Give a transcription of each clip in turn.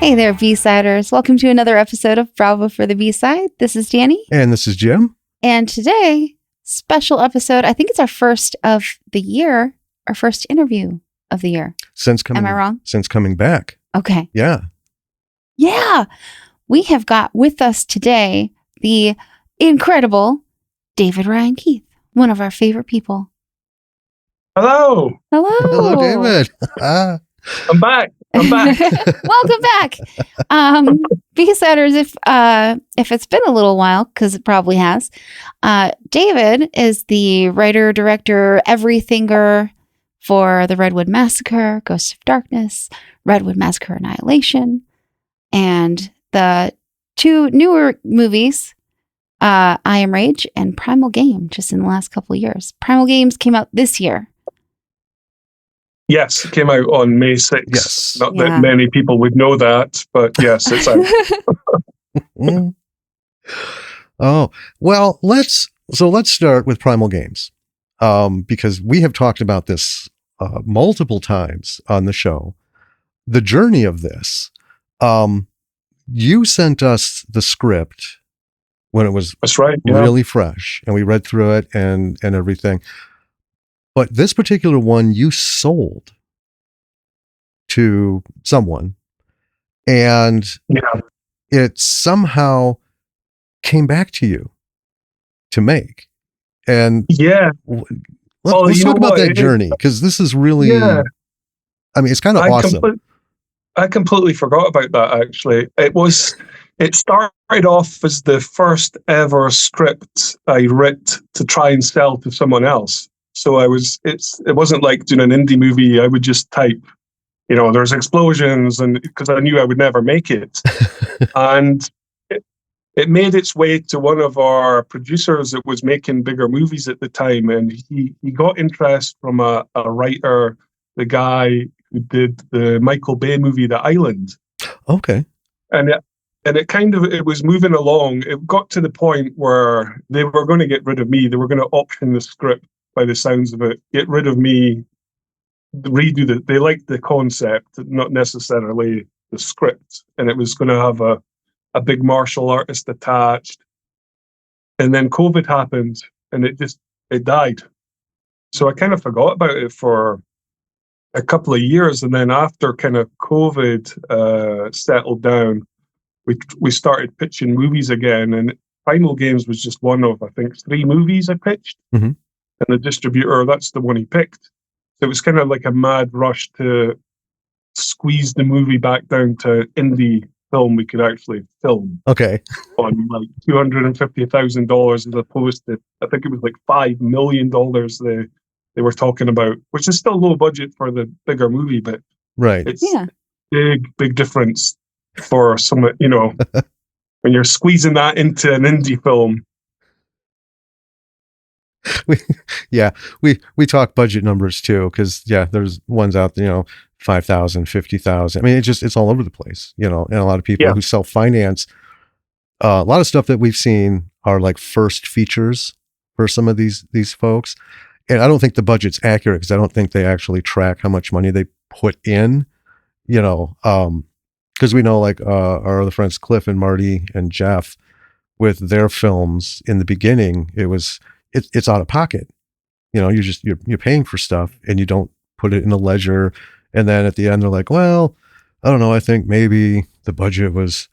Hey there, B-Siders. Welcome to another episode of Bravo for the B-Side. This is Danny. And this is Jim. And today, special episode. I think it's our first of the year, our first interview of the year. Am I wrong? Since coming back. Okay. Yeah. Yeah. We have got with us today the incredible David Ryan Keith, one of our favorite people. Hello. Hello, David. I'm back. Welcome back. B-Siders, if it's been a little while, because it probably has, David is the writer, director, everythinger for the Redwood Massacre, Ghosts of Darkness, Redwood Massacre, Annihilation, and the two newer movies, I Am Rage and Primal Game, just in the last couple of years. Primal Games came out this year. Yes, it came out on May 6th. Yes. Not that many people would know that, but yes, it's out. Oh, well, let's start with Primal Games, because we have talked about this multiple times on the show. The journey of this, you sent us the script when it was really fresh, and we read through it and everything. But this particular one you sold to someone, and it somehow came back to you to make. And let's talk about that journey, because this is really, I mean, it's kind of awesome. I completely forgot about that, actually. It started off as the first ever script I wrote to try and sell to someone else. So it wasn't like doing an indie movie. I would just type, there's explosions, and because I knew I would never make it. And it made its way to one of our producers that was making bigger movies at the time. And he got interest from a writer, the guy who did the Michael Bay movie, The Island. Okay. And it was moving along. It got to the point where they were going to get rid of me. They were going to option the script, by the sounds of it, get rid of me, redo they liked the concept, not necessarily the script. And it was going to have a big martial artist attached. And then COVID happened, and it died. So I kind of forgot about it for a couple of years. And then after kind of COVID settled down, we started pitching movies again. And Primal Games was just one of, I think, 3 movies I pitched. Mm-hmm. And the distributor, that's the one he picked. So it was kind of like a mad rush to squeeze the movie back down to indie film we could actually film. Okay. On like $250,000 as opposed to, I think it was like $5 million they were talking about, which is still low budget for the bigger movie, but it's big difference for some, when you're squeezing that into an indie film. We talk budget numbers too, because there's ones out there, 5,000, 50,000. I mean, it's all over the place, and a lot of people who self-finance. A lot of stuff that we've seen are like first features for some of these folks, and I don't think the budget's accurate, because I don't think they actually track how much money they put in, because we know like our other friends Cliff and Marty and Jeff with their films in the beginning, it's out of pocket. You're paying for stuff and you don't put it in a ledger. And then at the end, they're like, well, I don't know. I think maybe the budget was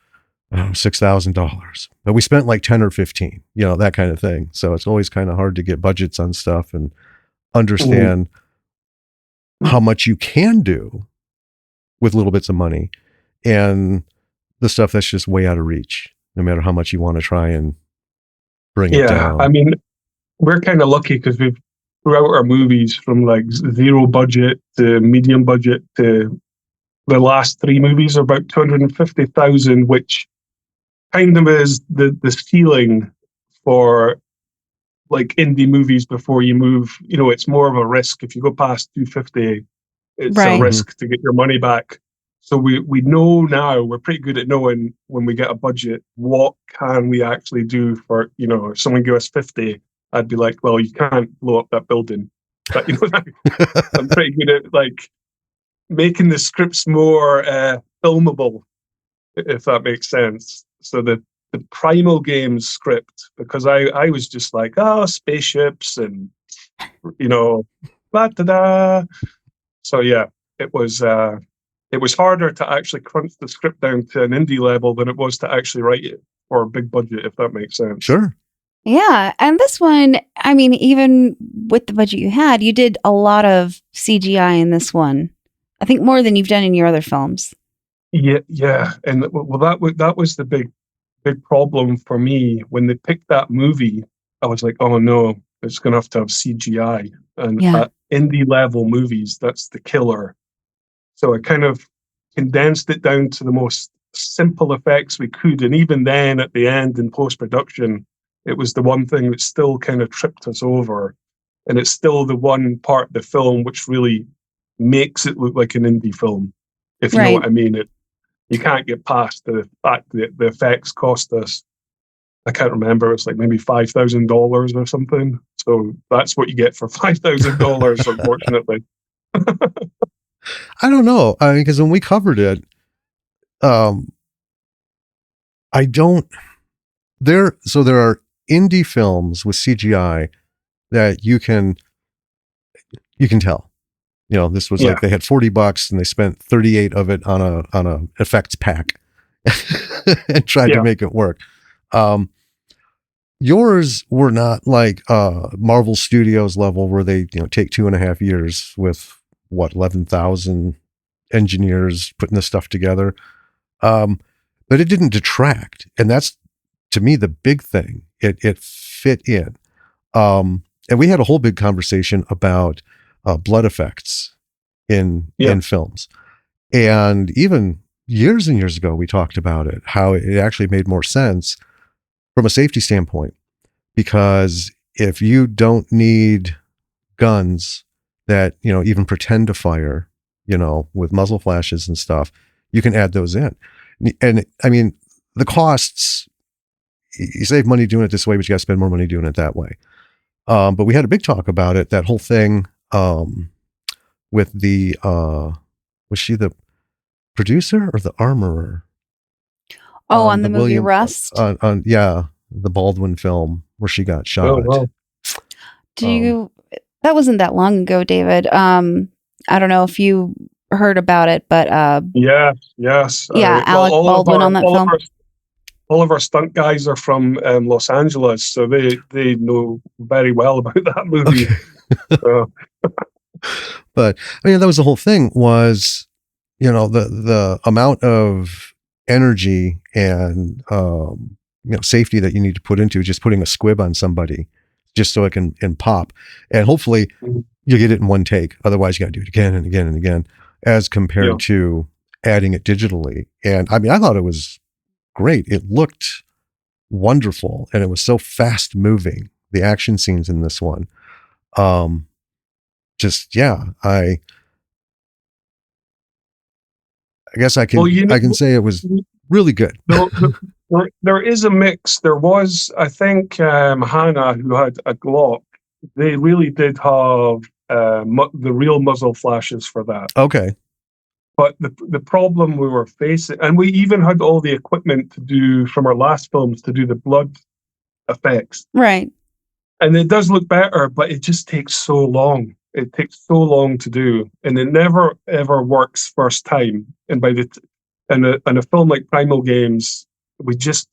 $6,000, but we spent like 10 or 15, that kind of thing. So it's always kind of hard to get budgets on stuff and understand how much you can do with little bits of money and the stuff that's just way out of reach, no matter how much you want to try and bring it down. I mean, we're kind of lucky because we've throughout our movies, from like 0 budget to medium budget to the last 3 movies are about 250,000, which kind of is the ceiling for like indie movies before you move. It's more of a risk. If you go past 250, it's a risk to get your money back. So we know now, we're pretty good at knowing when we get a budget, what can we actually do for, if someone gave us 50, I'd be like, well, you can't blow up that building. But I'm pretty good at like making the scripts more filmable. if that makes sense. So the Primal Games script, because I was just like, oh, spaceships and, da da da. So yeah, it was harder to actually crunch the script down to an indie level than it was to actually write it for a big budget, if that makes sense. Sure. Yeah. And this one, I mean, even with the budget you had, you did a lot of CGI in this one. I think more than you've done in your other films. Yeah. And well, that was the big problem for me when they picked that movie. I was like, oh no, it's going to have CGI. And at indie level movies, that's the killer. So I kind of condensed it down to the most simple effects we could. And even then, at the end in post-production, it was the one thing that still kind of tripped us over. And it's still the one part of the film which really makes it look like an indie film, if you know what I mean. You can't get past the fact that the effects cost us, I can't remember, it's like maybe $5,000 or something. So that's what you get for $5,000, unfortunately. I don't know. I mean, because when we covered it, there are indie films with CGI that you can tell. This was like they had $40 and they spent 38 of it on a effects pack and tried to make it work. Yours were not like Marvel Studios level where they take 2.5 years with 11,000 engineers putting this stuff together. But it didn't detract, and that's to me the big thing. It fit in. And we had a whole big conversation about blood effects in films. And even years and years ago, we talked about it, how it actually made more sense from a safety standpoint, because if you don't need guns that, even pretend to fire, with muzzle flashes and stuff, you can add those in. And I mean, the costs, you save money doing it this way, but you got to spend more money doing it that way. But we had a big talk about it, that whole thing, with the, was she the producer or the armorer? On the movie Rust? The Baldwin film where she got shot. Oh, wow. That wasn't that long ago, David. I don't know if you heard about it, but yes. Alec Baldwin on that film. All of our stunt guys are from Los Angeles, so they know very well about that movie. But I mean, that was the whole thing, was the amount of energy and safety that you need to put into just putting a squib on somebody just so it can pop, and hopefully you get it in one take. Otherwise you got to do it again and again and again, as compared to adding it digitally. And I mean, I thought it was great. It looked wonderful, and it was so fast moving, the action scenes in this one. I guess I can say it was really good. There is a mix. There was, I think, Hannah, who had a Glock, they really did have the real muzzle flashes for that. Okay. But the problem we were facing, and we even had all the equipment to do from our last films to do the blood effects. Right. And it does look better, but it just takes so long. It takes so long to do, and it never ever works first time. And in a film like Primal Games, we just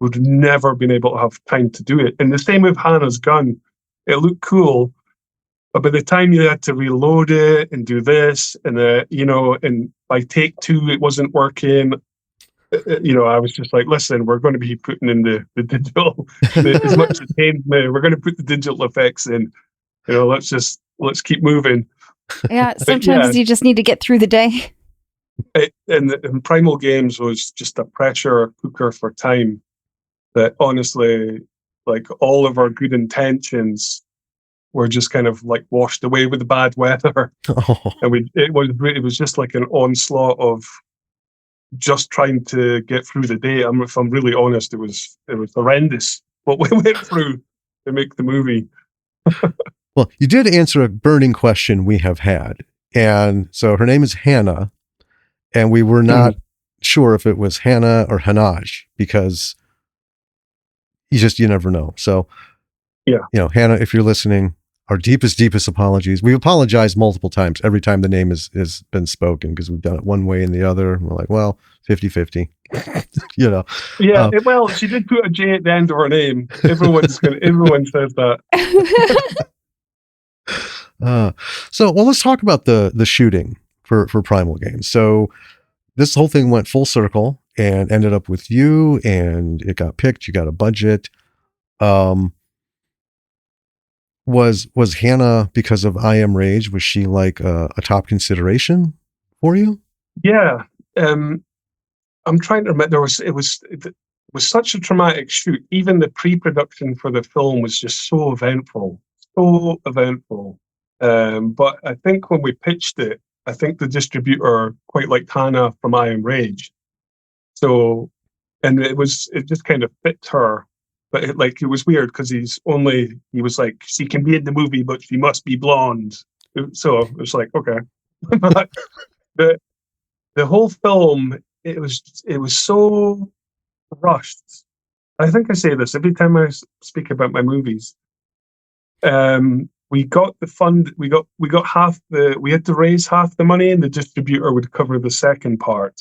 would never been able to have time to do it. And the same with Hannah's gun. It looked cool, but by the time you had to reload it and do this, and and by take 2 it wasn't working. I was just like, listen, we're going to be putting in the digital as much as pains me. We're going to put the digital effects in. Let's keep moving. Yeah, sometimes you just need to get through the day. And Primal Games was just a pressure cooker for time that honestly, like, all of our good intentions were just kind of like washed away with the bad weather. And it was just like an onslaught of just trying to get through the day. If I'm really honest, it was horrendous what we went through to make the movie. Well, you did answer a burning question we have had. And so her name is Hannah, and we were not sure if it was Hannah or Hanaj, because you never know. So, Hannah, if you're listening, our deepest apologies. We've apologized multiple times every time the name has been spoken, because we've done it one way and the other. We're like, well, 50-50. Yeah, well, she did put a J at the end of her name. Everyone says that. Let's talk about the shooting for Primal Games. So this whole thing went full circle and ended up with you, and it got picked. You got a budget. Was Hannah, because of I Am Rage, was she like a top consideration for you? Yeah. I'm trying to remember. It was such a traumatic shoot. Even the pre-production for the film was just so eventful. But I think when we pitched it, I think the distributor quite liked Hannah from I Am Rage. So, and it just kind of fit her. But it was weird because he was like, she can be in the movie, but she must be blonde. So it was like, okay. the whole film, it was so rushed. I think I say this every time I speak about my movies. We got the fund. We got half we had to raise half the money, and the distributor would cover the second part.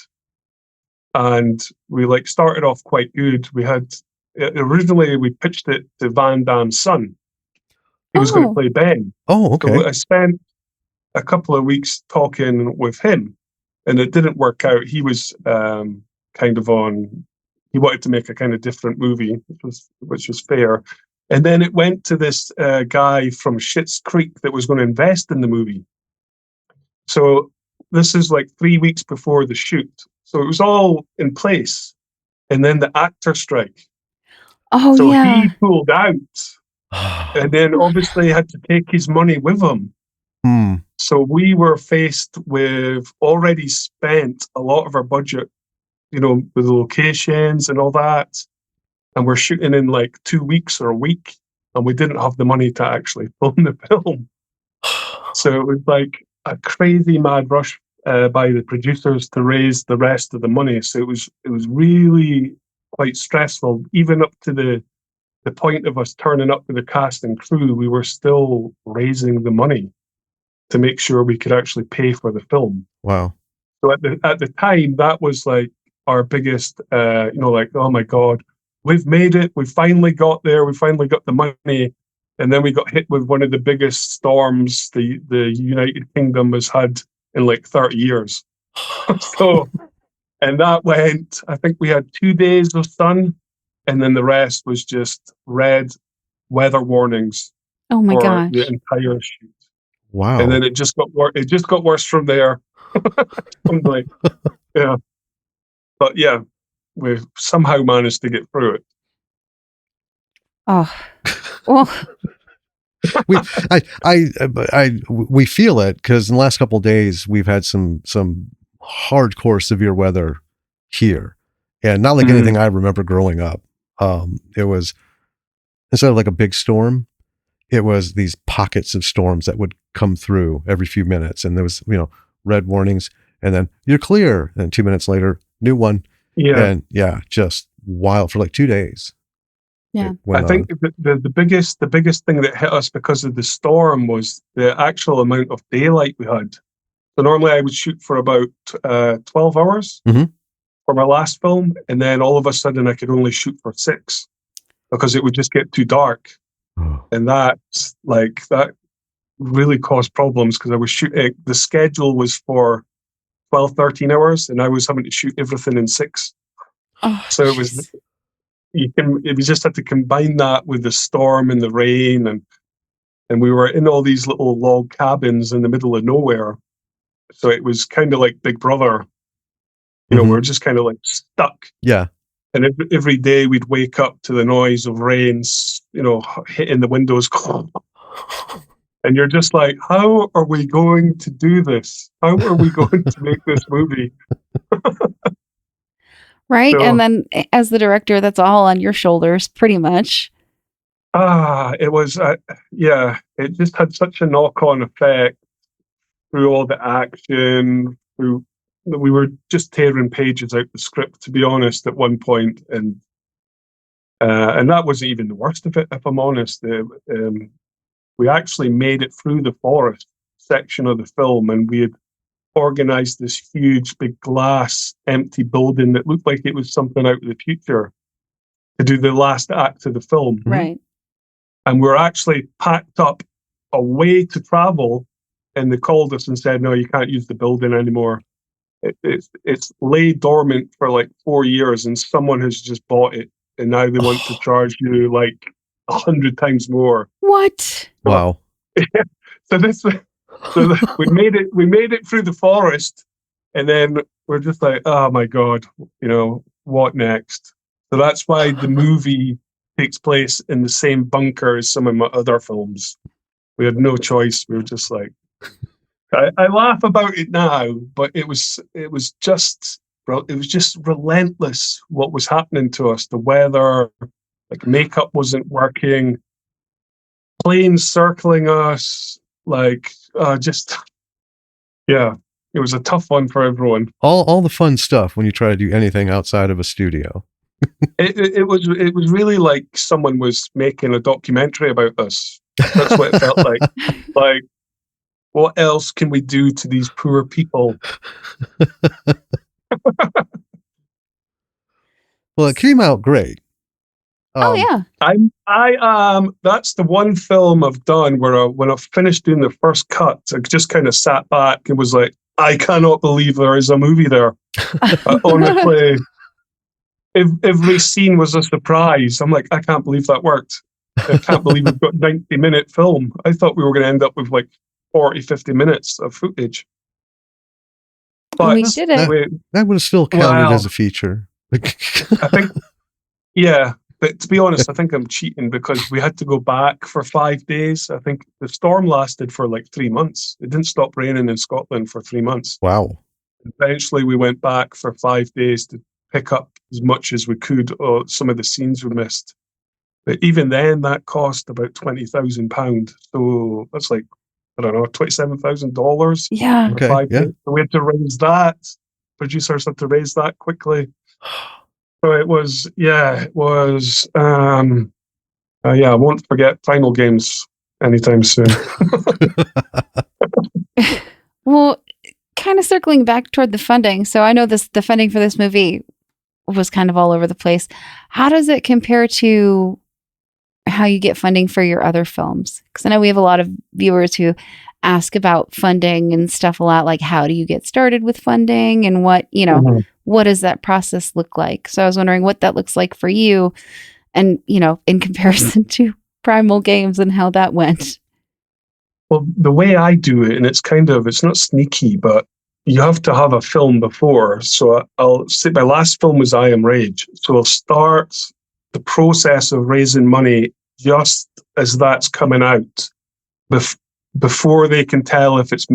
And we started off quite good. We had originally we pitched it to Van Damme's son. He was going to play Ben. Oh, okay. So I spent a couple of weeks talking with him, and it didn't work out. He was he wanted to make a kind of different movie, which was fair. And then it went to this guy from Schitt's Creek that was going to invest in the movie. So this is 3 weeks before the shoot. So it was all in place. And then the actor strike. Oh, so yeah. He pulled out and then obviously had to take his money with him. So we were faced with already spent a lot of our budget, with the locations and all that. And we're shooting in 2 weeks or a week, and we didn't have the money to actually film the film. So it was a crazy mad rush by the producers to raise the rest of the money. So it was really quite stressful. Even up to the point of us turning up with the cast and crew, we were still raising the money to make sure we could actually pay for the film. Wow. So at the time, that was our biggest, oh my God, we've made it. We finally got there. We finally got the money. And then we got hit with one of the biggest storms the United Kingdom has had in 30 years. And that went, I think we had 2 days of sun, and then the rest was just red weather warnings. Oh my gosh. The entire shoot. Wow. And then it just got worse. It just got worse from there. Yeah. But yeah, we've somehow managed to get through it. Oh, well. we feel it, because in the last couple of days we've had some hardcore severe weather here, and not anything I remember growing up. It was, instead of a big storm, it was these pockets of storms that would come through every few minutes, and there was red warnings, and then you're clear, and 2 minutes later, new one. And just wild for 2 days. Yeah, I think the biggest thing that hit us because of the storm was the actual amount of daylight we had. So normally I would shoot for about 12 hours for my last film, and then all of a sudden I could only shoot for 6 because it would just get too dark. And that really caused problems, because I was shooting, the schedule was for 12-13 hours, and I was having to shoot everything in 6. So it was, we just had to combine that with the storm and the rain, and we were in all these little log cabins in the middle of nowhere. So it was kind of like Big Brother, we're just kind of stuck. Yeah. And every day we'd wake up to the noise of rain, hitting the windows. And you're just like, how are we going to do this? How are we going to make this movie? Right. So, and then as the director, that's all on your shoulders, pretty much. It was, it just had such a knock-on effect through all the action, through we were just tearing pages out the script, to be honest, at one point, and that wasn't even the worst of it, if I'm honest. We actually made it through the forest section of the film, and we had organized this huge, big glass, empty building that looked like it was something out of the future to do the last act of the film. Right. And we were actually packed up away to travel, and they called us and said, no, you can't use the building anymore. It's lay dormant for like 4 years, and someone has just bought it, and now they want to charge you like 100 times more. What? Wow. So we made it through the forest, and then we're just like, oh my God, what next? So that's why the movie takes place in the same bunker as some of my other films. We had no choice. We were just like, I laugh about it now, but it was just relentless what was happening to us. The weather, like makeup wasn't working, planes circling us, like yeah, it was a tough one for everyone. All the fun stuff when you try to do anything outside of a studio. It was really like someone was making a documentary about us. That's what it felt like. Like, what else can we do to these poor people? Well, it came out great. Oh yeah. That's the one film I've done where when I finished doing the first cut, I just kind of sat back and was like, I cannot believe there is a movie there. Honestly, every scene was a surprise. I'm like, I can't believe that worked. I can't believe we've got 90-minute film. I thought we were going to end up with like 40, 50 minutes of footage. But we did it. That would have still counted as a feature. I think, yeah. But to be honest, I think I'm cheating because we had to go back for 5 days. I think the storm lasted for like 3 months. It didn't stop raining in Scotland for 3 months. Wow. Eventually, we went back for 5 days to pick up as much as we could of some of the scenes we missed. But even then, that cost about £20,000. So that's like, I don't know, $27,000. Yeah. Okay. 5 Yeah. days. So we had to raise that. Producers had to raise that quickly. So it was. I won't forget Primal Games anytime soon. Well, kind of circling back toward the funding. So I know the funding for this movie was kind of all over the place. How does it compare to how you get funding for your other films? Because I know we have a lot of viewers who ask about funding and stuff a lot, like how do you get started with funding and what, what does that process look like? So I was wondering what that looks like for you and, in comparison to Primal Games and how that went. Well, the way I do it, and it's not sneaky, but you have to have a film before. So I'll say my last film was I Am Rage. So I'll start the process of raising money just as that's coming out before they can tell if it's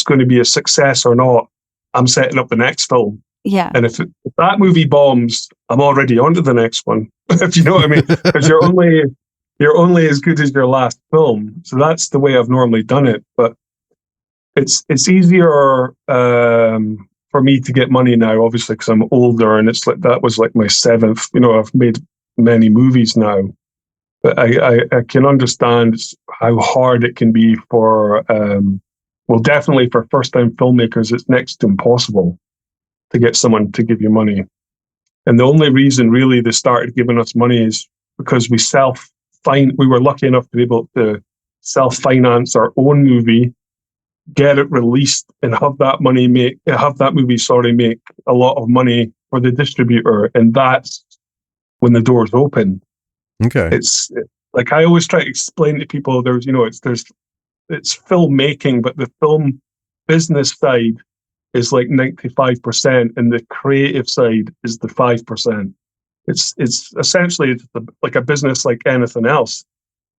going to be a success or not. I'm setting up the next film. Yeah. And if that movie bombs, I'm already on to the next one. If you know what I mean, because you're only as good as your last film. So that's the way I've normally done it. But it's easier for me to get money now, obviously, because I'm older, and it's like that was like my seventh. I've made many movies now, but I can understand how hard it can be for definitely for first-time filmmakers. It's next to impossible to get someone to give you money. And the only reason really they started giving us money is because we were lucky enough to be able to self-finance our own movie, get it released, and have that movie make a lot of money for the distributor. And that's when the doors open. Okay. It's like I always try to explain to people, it's filmmaking, but the film business side is like 95%, and the creative side is the 5%. It's essentially like a business like anything else.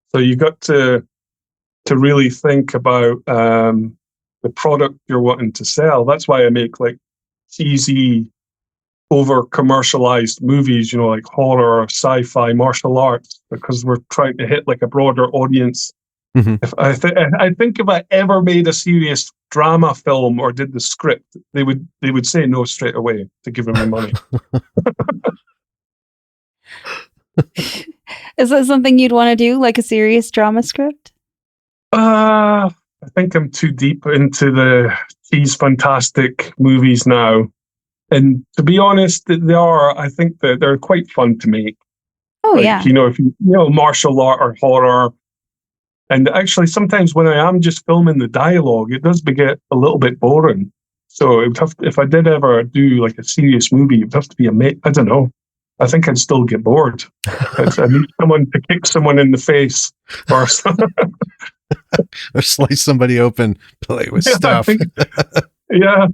So you got to really think about the product you're wanting to sell. That's why I make like cheesy, over commercialized movies, like horror, sci-fi, martial arts, because we're trying to hit like a broader audience. Mm-hmm. I think if I ever made a serious drama film or did the script, they would say no straight away to give him the money. Is that something you'd want to do, like a serious drama script? I think I'm too deep into the cheese fantastic movies now. And to be honest, I think that they're quite fun to make. Oh, like, yeah. if you martial art or horror. And actually, sometimes when I am just filming the dialogue, it does get a little bit boring. So it would have to, if I did ever do like a serious movie, it would have to be I don't know. I think I'd still get bored. I need someone to kick someone in the face or something. Or slice somebody open, play with stuff. Yeah.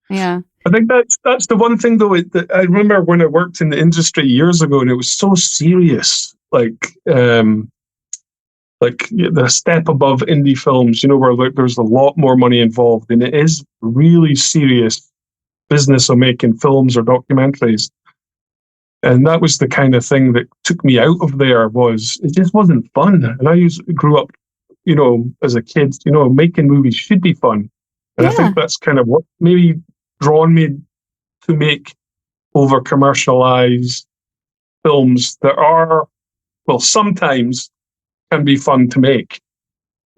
Yeah. I think that's the one thing, though, that I remember when I worked in the industry years ago, and it was so serious, like the step above indie films, where there's a lot more money involved, and it is really serious business of making films or documentaries. And that was the kind of thing that took me out of there. It just wasn't fun. And I grew up, as a kid, making movies should be fun. And I think that's kind of what maybe drawn me to make over commercialized films that are, well, sometimes can be fun to make.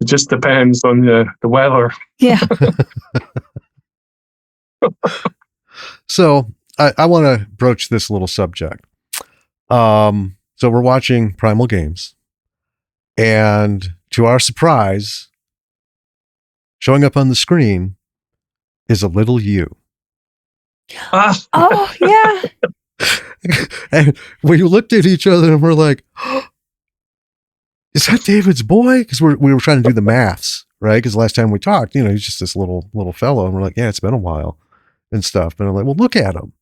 It just depends on the weather. Yeah. So I want to broach this little subject. So we're watching Primal Games, and to our surprise, showing up on the screen is a little you. Oh, yeah. And we looked at each other and we're like, oh, is that David's boy? Because we were trying to do the maths, right? Because last time we talked, he's just this little fellow, and we're like, yeah, it's been a while and stuff. And I'm like, well, look at him.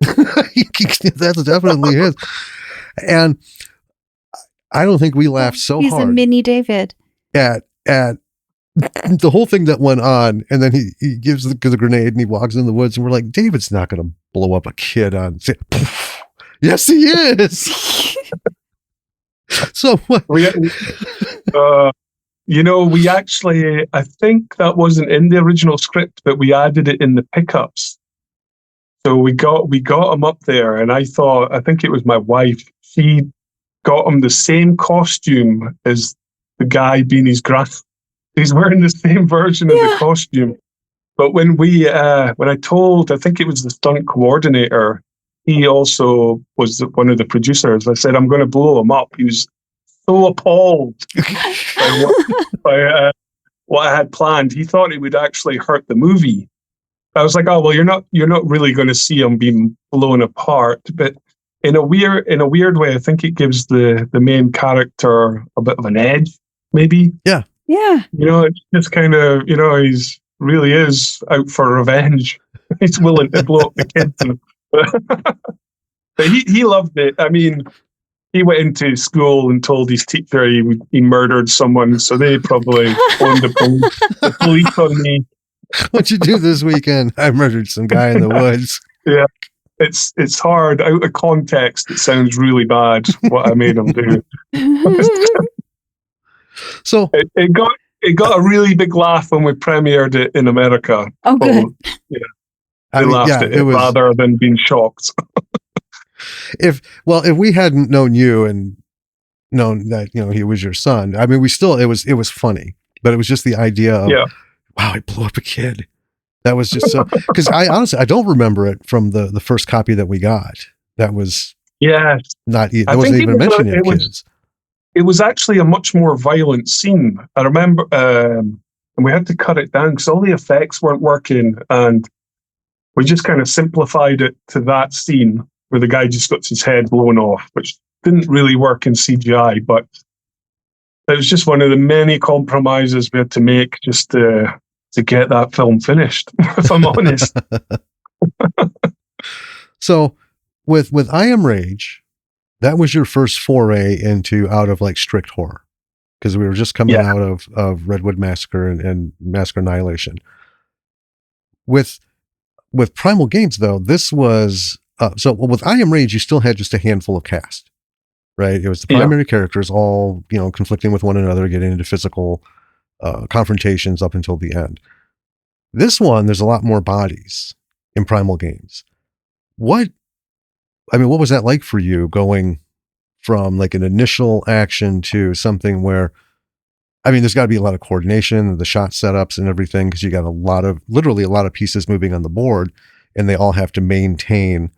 That's definitely his. And I don't think we laughed so He's hard. a mini David. At the whole thing that went on, and then he gives the grenade and he walks in the woods, and we're like, David's not going to blow up a kid on. Yes, he is. So what? We actually, I think that wasn't in the original script, but we added it in the pickups. So we got him up there, and I think it was my wife. She got him the same costume as the guy being his grand. He's wearing the same version of the costume. But when I think it was the stunt coordinator, he also was one of the producers. I said, I'm going to blow him up. He was so appalled by what I had planned. He thought it would actually hurt the movie. I was like, oh, well, you're not really going to see him being blown apart. But in a weird way, I think it gives the main character a bit of an edge, maybe. Yeah. Yeah. It's just kind of, he's really is out for revenge. He's willing to blow up the kids. But he loved it. I mean, he went into school and told his teacher he murdered someone, so they probably phoned the police on me. What'd you do this weekend? I murdered some guy in the woods. Yeah, it's hard. Out of context, it sounds really bad what I made him do. So it got a really big laugh when we premiered it in America. Oh, good. Yeah, they laughed at it rather than being shocked. If we hadn't known you and known that he was your son, I mean, it was funny, but it was just the idea of wow, I blew up a kid. That was just so, because I honestly I don't remember it from the first copy that we got. That was not it wasn't even mentioning kids. It was actually a much more violent scene. I remember, and we had to cut it down because all the effects weren't working, and we just kind of simplified it to that scene where the guy just got his head blown off, which didn't really work in CGI, but it was just one of the many compromises we had to make just to get that film finished, if I'm honest. So with I Am Rage, that was your first foray out of like strict horror, because we were just coming out of Redwood Massacre and Massacre Annihilation. With Primal Games, though, this was with I Am Rage, you still had just a handful of cast, right? It was the primary characters all conflicting with one another, getting into physical confrontations up until the end. This one, there's a lot more bodies in Primal Games. What was that like for you, going from like an initial action to something where, there's got to be a lot of coordination, the shot setups and everything, because you got literally a lot of pieces moving on the board, and they all have to maintain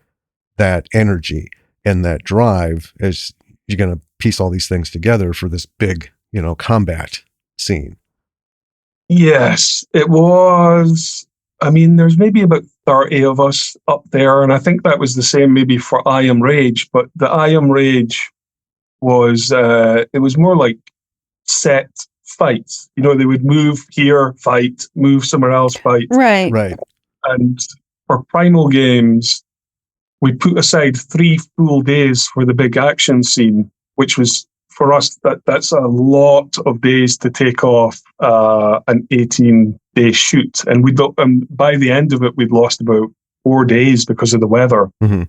that energy and that drive as you're going to piece all these things together for this big, combat scene. Yes, it was. There's maybe about 30 of us up there, and I think that was the same maybe for I Am Rage, but the I Am Rage was, it was more like set fights. They would move here, fight, move somewhere else, fight. Right. And for Primal Games, we put aside 3 full days for the big action scene, which was, for us, that's a lot of days to take off an 18-day shoot. And by the end of it, we'd lost about 4 days because of the weather. Mm-hmm.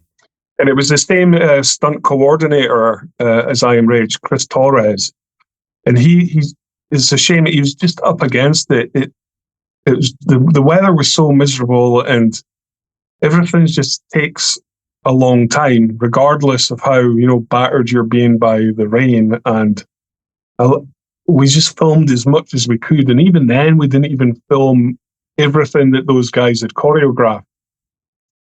And it was the same stunt coordinator as I Am Rage, Chris Torres. And it's a shame he was just up against it. It was the weather was so miserable, and everything just takes a long time, regardless of how battered you're being by the rain. And we just filmed as much as we could, and even then, we didn't even film everything that those guys had choreographed.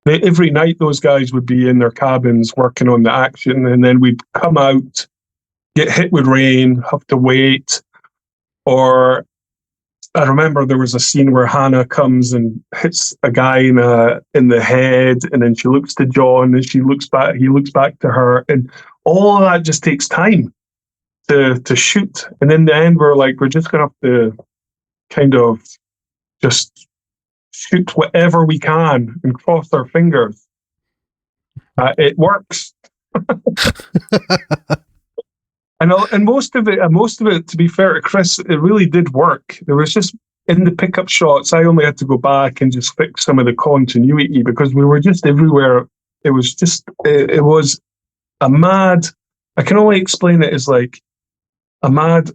Every night, those guys would be in their cabins working on the action, and then we'd come out, get hit with rain, have to wait. Or I remember there was a scene where Hannah comes and hits a guy in the head, and then she looks to John, and he looks back to her, and all of that just takes time to shoot. And in the end, we're just gonna have to kind of just shoot whatever we can and cross our fingers. It works. And most of it, to be fair to Chris, it really did work. There was just, in the pickup shots, I only had to go back and just fix some of the continuity, because we were just everywhere. It was a mad, I can only explain it as like a mad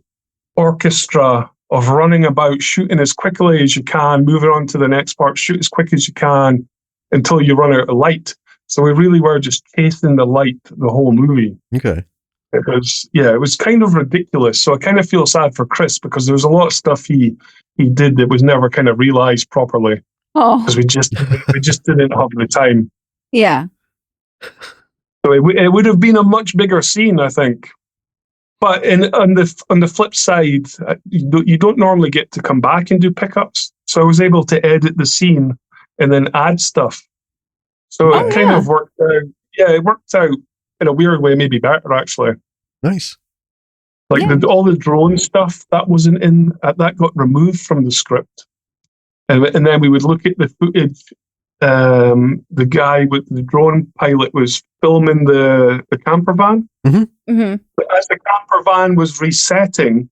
orchestra of running about, shooting as quickly as you can, moving on to the next part, shoot as quick as you can until you run out of light. So we really were just chasing the light the whole movie. Okay. It was kind of ridiculous. So I kind of feel sad for Chris, because there was a lot of stuff he did that was never kind of realized properly. Oh, because we just didn't have the time. Yeah. So it would have been a much bigger scene, I think. But on the flip side, you don't normally get to come back and do pickups. So I was able to edit the scene and then add stuff. So it kind of worked out. Yeah, it worked out in a weird way, maybe better, actually. Nice. Like all the drone stuff that wasn't in, that got removed from the script. And then we would look at the footage. The guy with the drone pilot was filming the camper van. Mm-hmm. Mm-hmm. But as the camper van was resetting,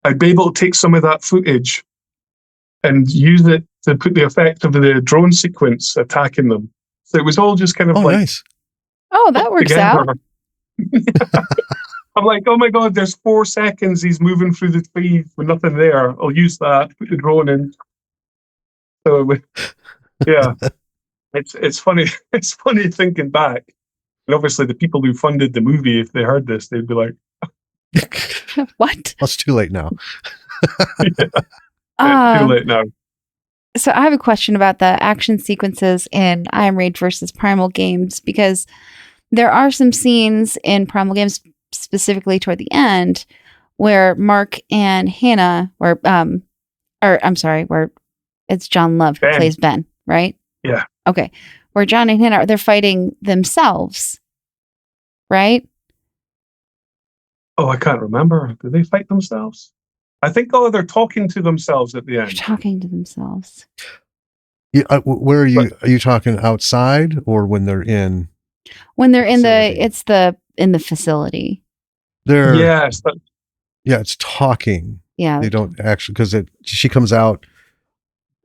I'd be able to take some of that footage and use it to put the effect of the drone sequence attacking them. So it was all just kind of nice. Oh, that works together. out. I'm like, oh my God, there's 4 seconds he's moving through the trees with nothing there. I'll use that, put the drone in. So, yeah, it's funny. It's funny thinking back. And obviously, the people who funded the movie, if they heard this, they'd be like, What? Well, it's too late now. It's too late now. So I have a question about the action sequences in I Am Rage versus Primal Games, because there are some scenes in Primal Games, specifically toward the end, where Mark and Hannah, where it's John Love who plays Ben, right? Yeah. Okay. Where John and Hannah, they're fighting themselves, right? Oh, I can't remember. Did they fight themselves? I think, they're talking to themselves at the They're end. talking to themselves. Yeah, where are you? Are you talking outside or when they're in? When they're in facility? in the facility. They're Yes. it's talking. Yeah. They don't actually, because she comes out,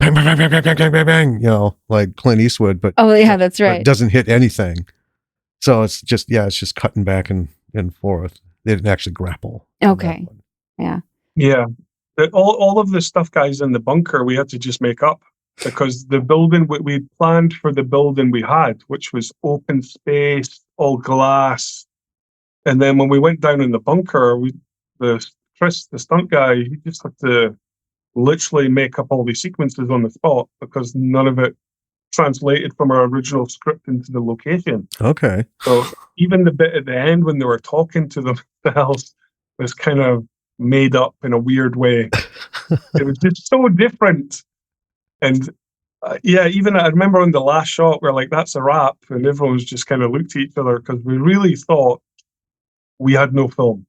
bang, bang, bang, bang, bang, bang, bang, bang, like Clint Eastwood, but Oh yeah, that's but right. it doesn't hit anything. So it's just cutting back and forth. They didn't actually grapple. Okay. Yeah. Yeah. All of the stuff guys in the bunker, we had to just make up. because the building we planned for the building we had, which was open space, all glass. And then when we went down in the bunker, Chris, the stunt guy, he just had to literally make up all these sequences on the spot because none of it translated from our original script into the location. Okay. So even the bit at the end when they were talking to themselves was kind of made up in a weird way. It was just so different. And even I remember on the last shot, we're like, that's a wrap. And everyone's just kind of looked at each other because we really thought we had no film.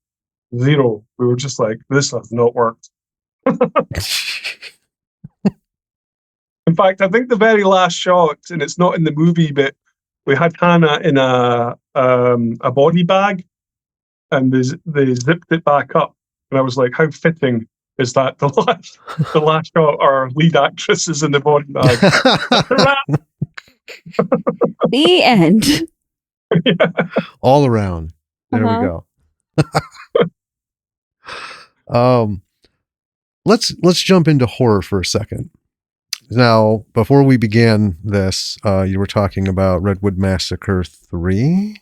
Zero. We were just like, this has not worked. In fact, I think the very last shot, and it's not in the movie, but we had Hannah in a body bag, and they zipped it back up, and I was like, how fitting is that? The last shot, our lead actress is in the body bag. The end. Yeah. All around. There we go. Let's jump into horror for a second. Now, before we began this, you were talking about Redwood Massacre 3,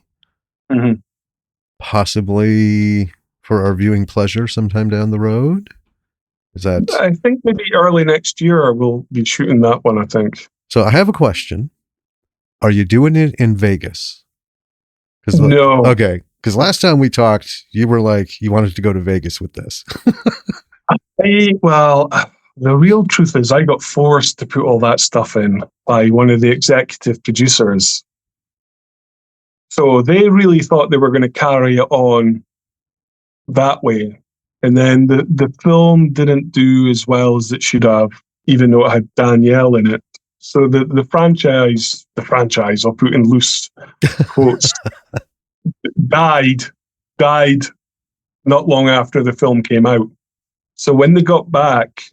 possibly for our viewing pleasure sometime down the road. Is that? I think maybe early next year we'll be shooting that one, I think. So I have a question. Are you doing it in Vegas? No. Okay. Because last time we talked, you were like, you wanted to go to Vegas with this. Well, the real truth is I got forced to put all that stuff in by one of the executive producers. So they really thought they were going to carry it on that way. And then the film didn't do as well as it should have, even though it had Danielle in it. So the franchise, I'll put in loose quotes, died not long after the film came out. So when they got back,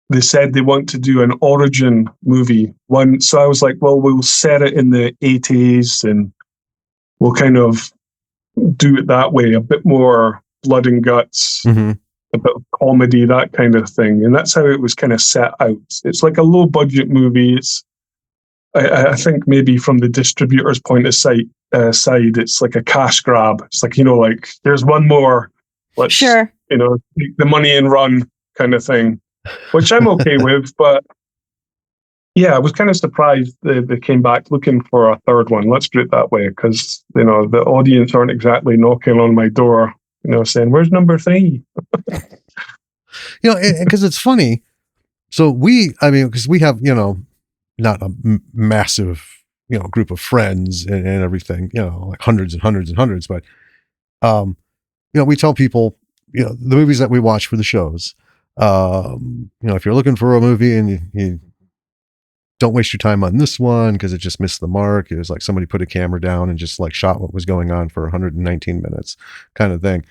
they said they want to do an origin movie. So I was like, well, we'll set it in the 80s and we'll kind of do it that way, a bit more blood and guts, a bit of comedy, that kind of thing. And that's how it was kind of set out. It's like a low budget movie. I think maybe from the distributor's point of side, it's like a cash grab. It's like, like there's one more. Let's, take the money and run kind of thing, which I'm okay with. But yeah, I was kind of surprised they came back looking for a third one. Let's do it that way, because the audience aren't exactly knocking on my door, saying, "Where's number 3?" Because it's funny. So because we have not a massive group of friends and everything, like hundreds and hundreds and hundreds, but we tell people the movies that we watch for the shows. If you're looking for a movie and you don't waste your time on this one because it just missed the mark. It was like somebody put a camera down and just like shot what was going on for 119 minutes kind of thing.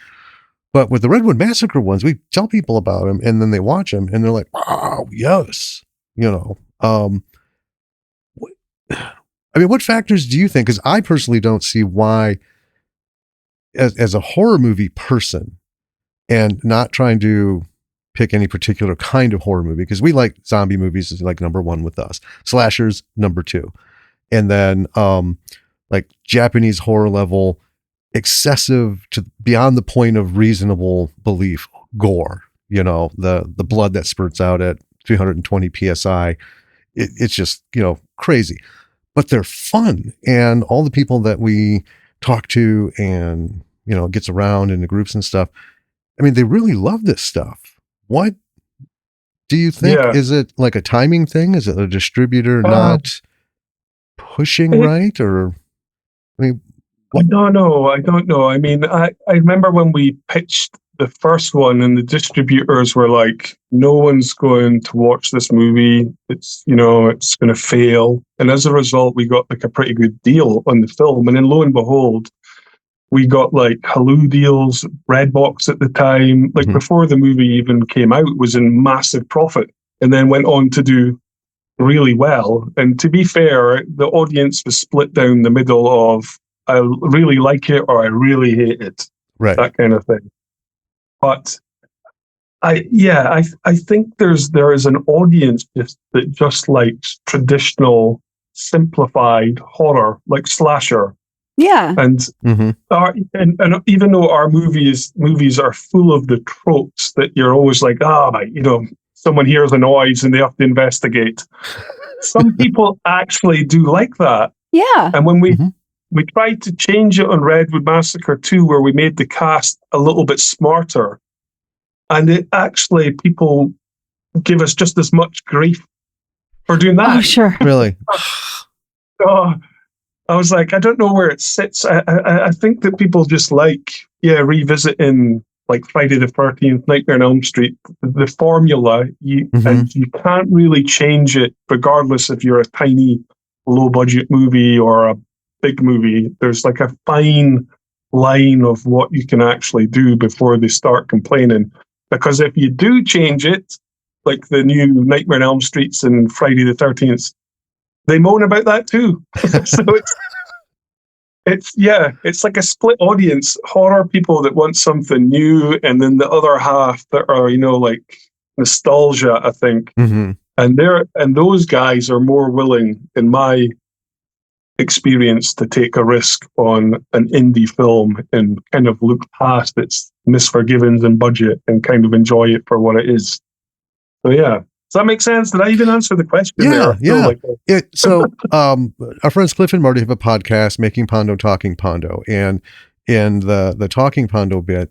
But with the Redwood Massacre ones, we tell people about them and then they watch them and they're like, "Oh, yes." What factors do you think? Because I personally don't see why, as a horror movie person, and not trying to pick any particular kind of horror movie, because we like zombie movies is like number 1 with us, slashers number 2, and then like Japanese horror level, excessive to beyond the point of reasonable belief gore. The blood that spurts out at 320 psi. It's just crazy, but they're fun, and all the people that we talk to and gets around in the groups and stuff, they really love this stuff. What do you think? Yeah. Is it like a timing thing? Is it a distributor not pushing right? Or I don't know. I remember when we pitched the first one and the distributors were like, no one's going to watch this movie. It's, it's going to fail. And as a result, we got like a pretty good deal on the film. And then lo and behold, we got like Hulu deals, Redbox at the time, like before the movie even came out, was in massive profit and then went on to do really well. And to be fair, the audience was split down the middle of, I really like it or I really hate it. Right. That kind of thing. But I think there is an audience that just likes traditional, simplified horror, like slasher. Yeah. And and even though our movies are full of the tropes that you're always like, someone hears a noise and they have to investigate. Some people actually do like that. Yeah. And when we tried to change it on Redwood Massacre 2, where we made the cast a little bit smarter, and it actually, people give us just as much grief for doing that. Oh, sure. Really? So I was like, I don't know where it sits. I think that people just like, revisiting like Friday the 13th, Nightmare on Elm Street, the formula, and you can't really change it regardless if you're a tiny, low-budget movie or a big movie. There's like a fine line of what you can actually do before they start complaining. Because if you do change it, like the new Nightmare on Elm Streets and Friday the 13th, they moan about that too. So it's like a split audience. Horror people that want something new, and then the other half that are, like nostalgia, I think. And those guys are more willing, in my experience, to take a risk on an indie film and kind of look past its misforgivings and budget and kind of enjoy it for what it is. So yeah. Does that make sense? Did I even answer the question there? Yeah. Our friends Cliff and Marty have a podcast, Making Pondo, Talking Pondo. And in the Talking Pondo bit,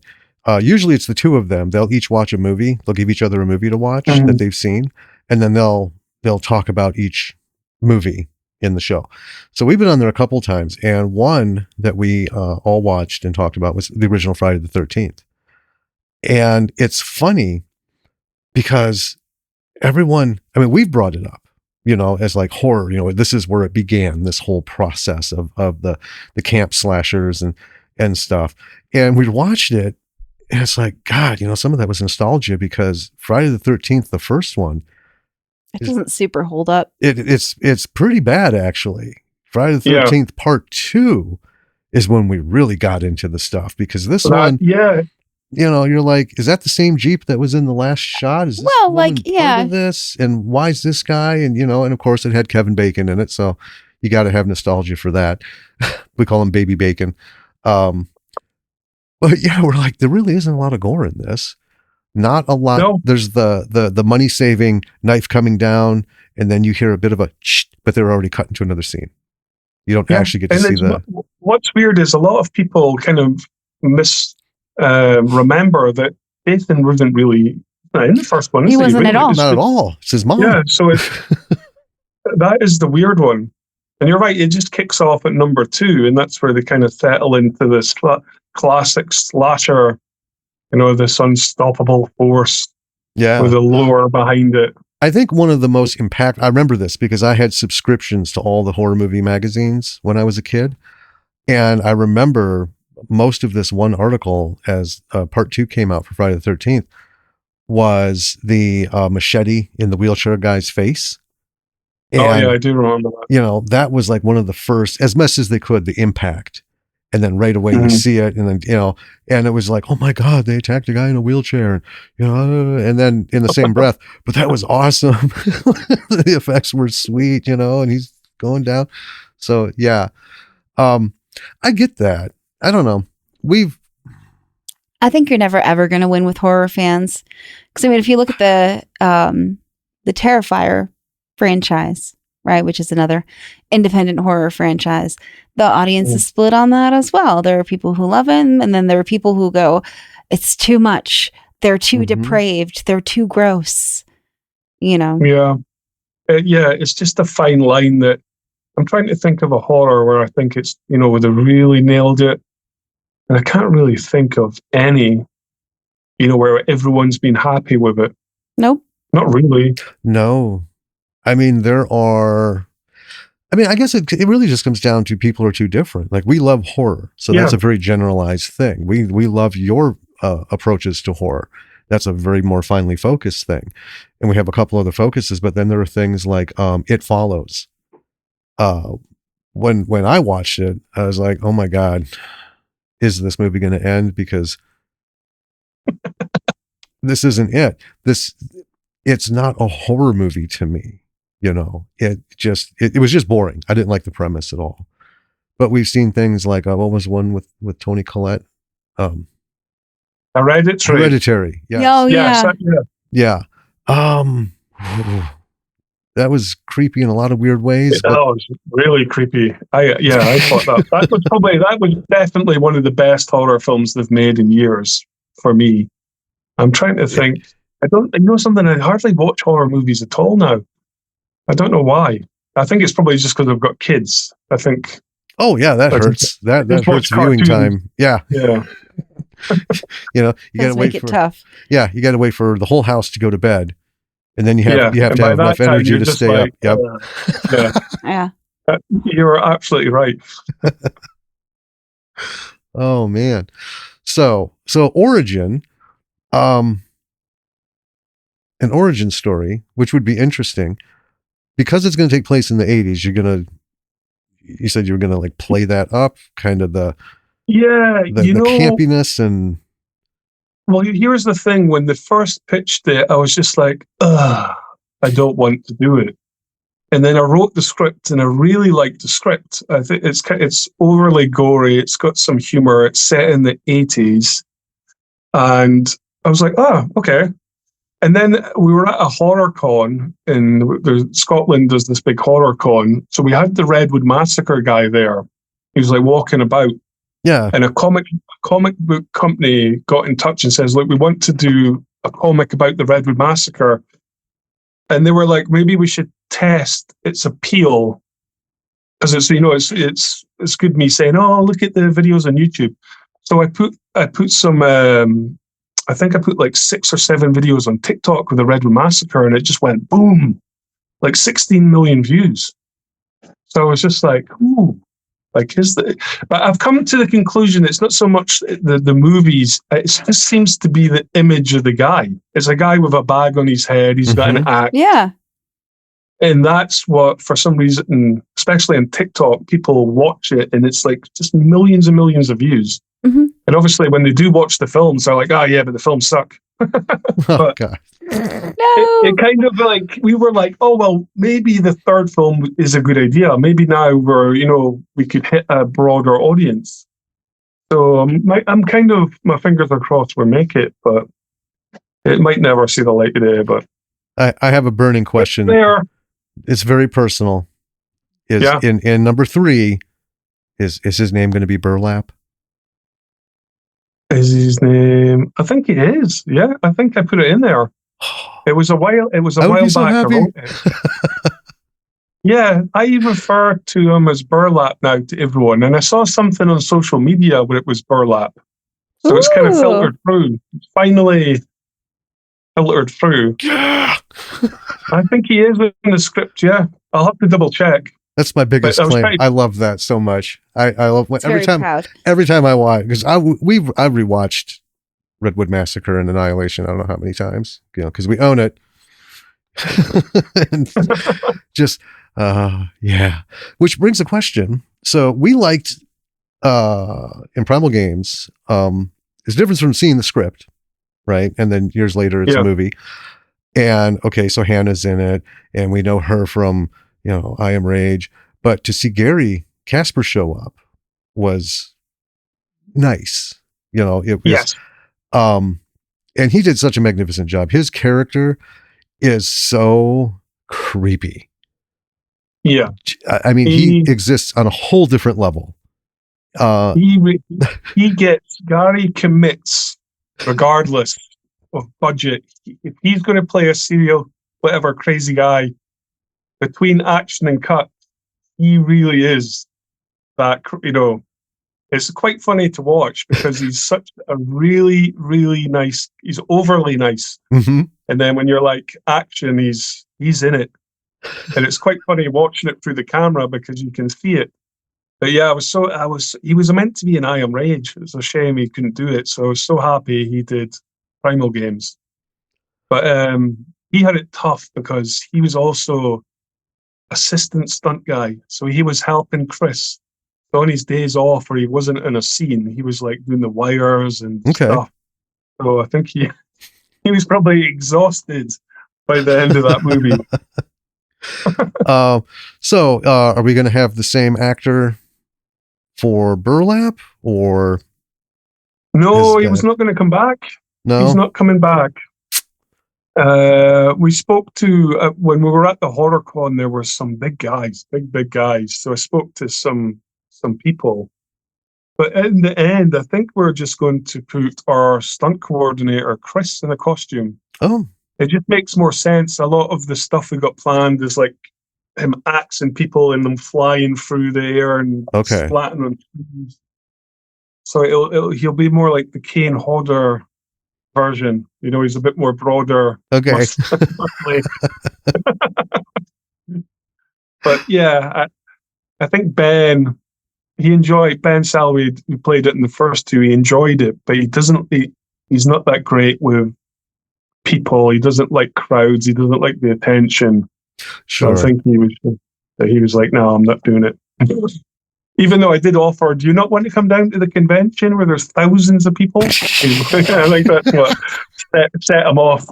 usually it's the two of them. They'll each watch a movie. They'll give each other a movie to watch that they've seen. And then they'll talk about each movie in the show. So we've been on there a couple times. And one that we all watched and talked about was the original Friday the 13th. And it's funny because we've brought it up, as like horror, this is where it began, this whole process of the camp slashers and stuff. And we watched it and it's like, God, some of that was nostalgia because Friday the 13th, the first one, it doesn't super hold up. It's pretty bad, actually. Friday the 13th part 2 is when we really got into the stuff because this one, you're like, is that the same Jeep that was in the last shot? Is this part of this? And why is this guy? And, and of course it had Kevin Bacon in it. So you got to have nostalgia for that. We call him Baby Bacon. But we're like, there really isn't a lot of gore in this. Not a lot. No. There's the money saving knife coming down. And then you hear a bit of a, but they're already cut into another scene. You don't actually get to see what's weird is a lot of people kind of remember that Jason wasn't really in the first one. He wasn't at all. Not at all. It's his mom. Yeah, so that is the weird one. And you're right, it just kicks off at number 2, and that's where they kind of settle into this classic slasher, this unstoppable force with a lore behind it. I think one of the most I remember this because I had subscriptions to all the horror movie magazines when I was a kid. And I remember most of this one article as part 2 came out for Friday the 13th was the machete in the wheelchair guy's face. And, I do remember that. That was like one of the first, as best as they could, the impact. And then right away you see it, and then, and it was like, oh my God, they attacked a guy in a wheelchair, and then in the same breath, but that was awesome. The effects were sweet, and he's going down. So yeah. I get that. I don't know. I think you're never ever going to win with horror fans. Because if you look at the Terrifier franchise, right, which is another independent horror franchise, the audience is split on that as well. There are people who love him, and then there are people who go, it's too much. They're too depraved. They're too gross. Yeah. It's just a fine line that I'm trying to think of a horror where I think it's, where they really nailed it. And I can't really think of any, where everyone's been happy with it. Nope. Not really. No. I mean, I guess it really just comes down to people are too different. Like, we love horror. So that's a very generalized thing. We love your approaches to horror. That's a very more finely focused thing. And we have a couple other focuses, but then there are things like It Follows. When I watched it, I was like, oh my God, is this movie going to end? Because this isn't it. It's not a horror movie to me. You know, it was just boring. I didn't like the premise at all. But we've seen things like what was one with Toni Collette? Hereditary. Yes. Oh yeah. Yeah. That was creepy in a lot of weird ways. That was really creepy. I thought that was definitely one of the best horror films they've made in years for me. I'm trying to think. Something, I hardly watch horror movies at all now. I don't know why. I think it's probably just because I've got kids. I think. Oh yeah, that hurts. That hurts viewing time. Yeah. Yeah. You know, you got to wait for tough. Yeah, you got to wait for the whole house to go to bed, and then you have to have enough energy to stay up. Yep. Yeah. You're absolutely right. Oh man. So Origin, an origin story, which would be interesting because it's going to take place in the 80s. You said you were going to like play that up, kind of the campiness and. Well, here's the thing. When they first pitched it, I was just like, I don't want to do it. And then I wrote the script, and I really liked the script. I think it's overly gory. It's got some humor. It's set in the 80s. And I was like, okay. And then we were at a horror con, and Scotland does this big horror con. So we had the Redwood Massacre guy there. He was like walking about. Yeah. And a comic book company got in touch and says, look, we want to do a comic about the Redwood Massacre. And they were like, maybe we should test its appeal. Because it's good me saying, oh, look at the videos on YouTube. So I put some, I think I put like 6 or 7 videos on TikTok with the Redwood Massacre, and it just went boom, like 16 million views. So I was just like, ooh. But I've come to the conclusion it's not so much the movies. It just seems to be the image of the guy. It's a guy with a bag on his head. He's got an axe. Yeah. And that's what, for some reason, especially on TikTok, people watch it, and it's like just millions and millions of views. Mm-hmm. And obviously, when they do watch the films, they're like, but the films suck. Oh, God. It kind of like, we were like, oh, well, maybe the third film is a good idea. Maybe now we could hit a broader audience. So I'm kind of, my fingers are crossed we'll make it, but it might never see the light of day. But I have a burning question. It's very personal. In number 3, is his name going to be Burlap? Is his name? I think it is. Yeah, I think I put it in there. It was a while back. Yeah, I refer to him as Burlap now to everyone, and I saw something on social media where it was Burlap, so it's kind of filtered through. It's finally filtered through. I think he is in the script. Yeah, I'll have to double check. That's my biggest claim. I love that so much. I love every time I watch, because I rewatched Redwood Massacre and Annihilation. I don't know how many times, because we own it. And just which brings a question. So we liked in Primal Games. There's a difference from seeing the script, right? And then years later it's a movie. And okay, so Hannah's in it, and we know her from I Am Rage, but to see Gary Casper show up was nice. It was, yes. And he did such a magnificent job. His character is so creepy. Yeah. I mean, he exists on a whole different level. Gary commits regardless of budget. If he's going to play a serial, whatever crazy guy, between action and cut, he really is that, it's quite funny to watch because he's such a really, really nice, he's overly nice. Mm-hmm. And then when you're like action, he's in it. And it's quite funny watching it through the camera because you can see it. But yeah, he was meant to be in I Am Rage. It's a shame he couldn't do it. So I was so happy he did Primal Games. But he had it tough because he was also assistant stunt guy. So he was helping Chris. So on his days off where he wasn't in a scene, he was like doing the wires and stuff. So I think he was probably exhausted by the end of that movie. So are we going to have the same actor for Burlap, or No, he was not going to come back. no? He's not coming back. We spoke to when we were at the horror con. There were some big guys. So I spoke to some people, but in the end, I think we're just going to put our stunt coordinator Chris in a costume. Oh, it just makes more sense. A lot of the stuff we got planned is like him axing people and them flying through the air and splatting on trees. So he'll be more like the Kane Hodder version. You know, he's a bit more broader. Okay. But yeah, I think Ben Salwy, who played it in the first two, he enjoyed it, but he's not that great with people. He doesn't like crowds. He doesn't like the attention. Sure. So I think he was like, no, I'm not doing it. Even though I did offer, do you not want to come down to the convention where there's thousands of people? I think that's what set him off.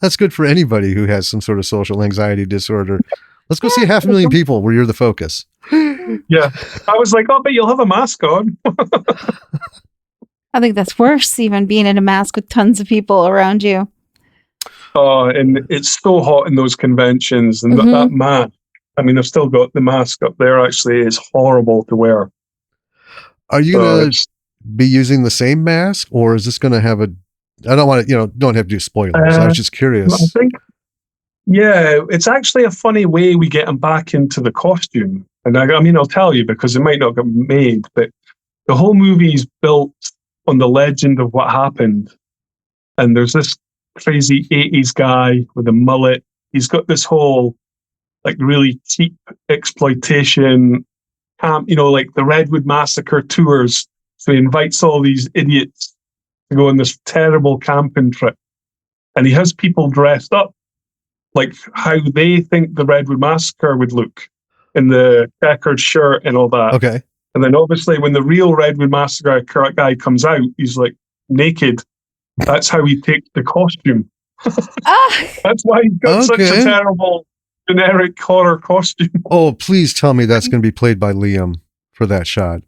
That's good for anybody who has some sort of social anxiety disorder. Let's go see 500,000 people where you're the focus. Yeah. I was like, oh, but you'll have a mask on. I think that's worse, even being in a mask with tons of people around you. Oh, and it's so hot in those conventions, and that mask. I mean, I've still got the mask up there. Actually, it's horrible to wear. Are you going to be using the same mask, or is this going to have a? I don't want to, don't have to do spoilers. I was just curious. I think, yeah, it's actually a funny way we get him back into the costume, and I mean, I'll tell you because it might not get made, but the whole movie is built on the legend of what happened, and there's this crazy 80s guy with a mullet. He's got this whole like really cheap exploitation camp, like the Redwood Massacre tours. So he invites all these idiots to go on this terrible camping trip. And he has people dressed up like how they think the Redwood Massacre would look in the checkered shirt and all that. Okay. And then obviously when the real Redwood Massacre guy comes out, he's like naked. That's how he takes the costume. That's why he's got such a terrible generic horror costume. Oh, please tell me that's going to be played by Liam for that shot.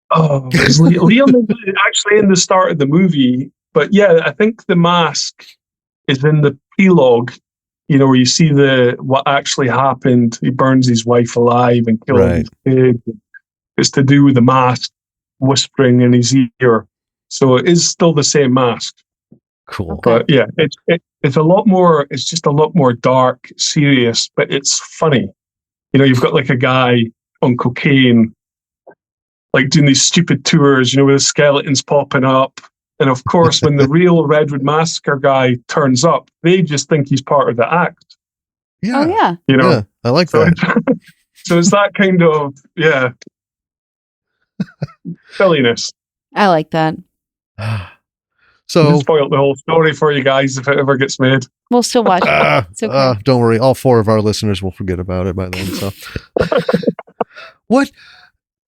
Oh, Liam is actually in the start of the movie. But yeah, I think the mask is in the prelogue, where you see what actually happened. He burns his wife alive and kills his kid. It's to do with the mask whispering in his ear. So it is still the same mask. Cool. But yeah, it's a lot more, it's just a lot more dark, serious, but it's funny. You've got like a guy on cocaine, like doing these stupid tours, with the skeletons popping up. And of course, when the real Redwood Massacre guy turns up, they just think he's part of the act. Yeah. Oh, yeah. Yeah, I like that. So it's that kind of, silliness. I like that. So spoiled the whole story for you guys if it ever gets made. We'll still watch it. It's okay. Don't worry, all 4 of our listeners will forget about it by then. So, what?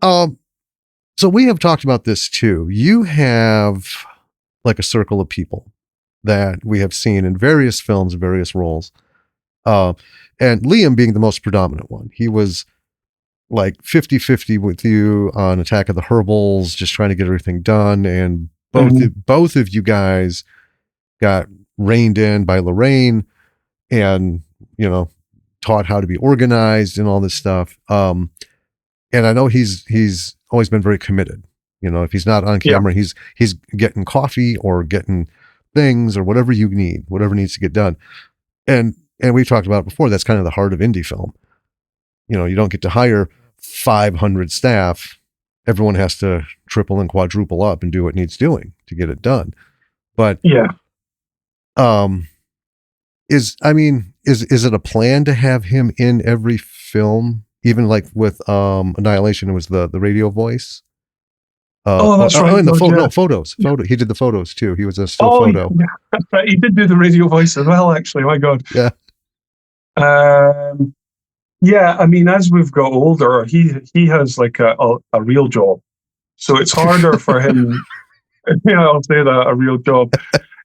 So we have talked about this too. You have like a circle of people that we have seen in various films, various roles, and Liam being the most predominant one. He was like 50-50 with you on Attack of the Herbals, just trying to get everything done, and both of you guys got reined in by Lorraine and, taught how to be organized and all this stuff. And I know he's always been very committed. If he's not on camera, he's getting coffee or getting things or whatever you need, whatever needs to get done. And we've talked about it before. That's kind of the heart of indie film. You don't get to hire 500 staff. Everyone has to triple and quadruple up and do what needs doing to get it done. But is it a plan to have him in every film? Even like with Annihilation, it was the radio voice. That's right. And photos. He did the photos too. He was a still photo. Yeah, that's right. He did do the radio voice as well, actually. My God. Yeah. Yeah, I mean, as we've got older, he has like a real job. So it's harder for him Yeah, I'll say that, a real job.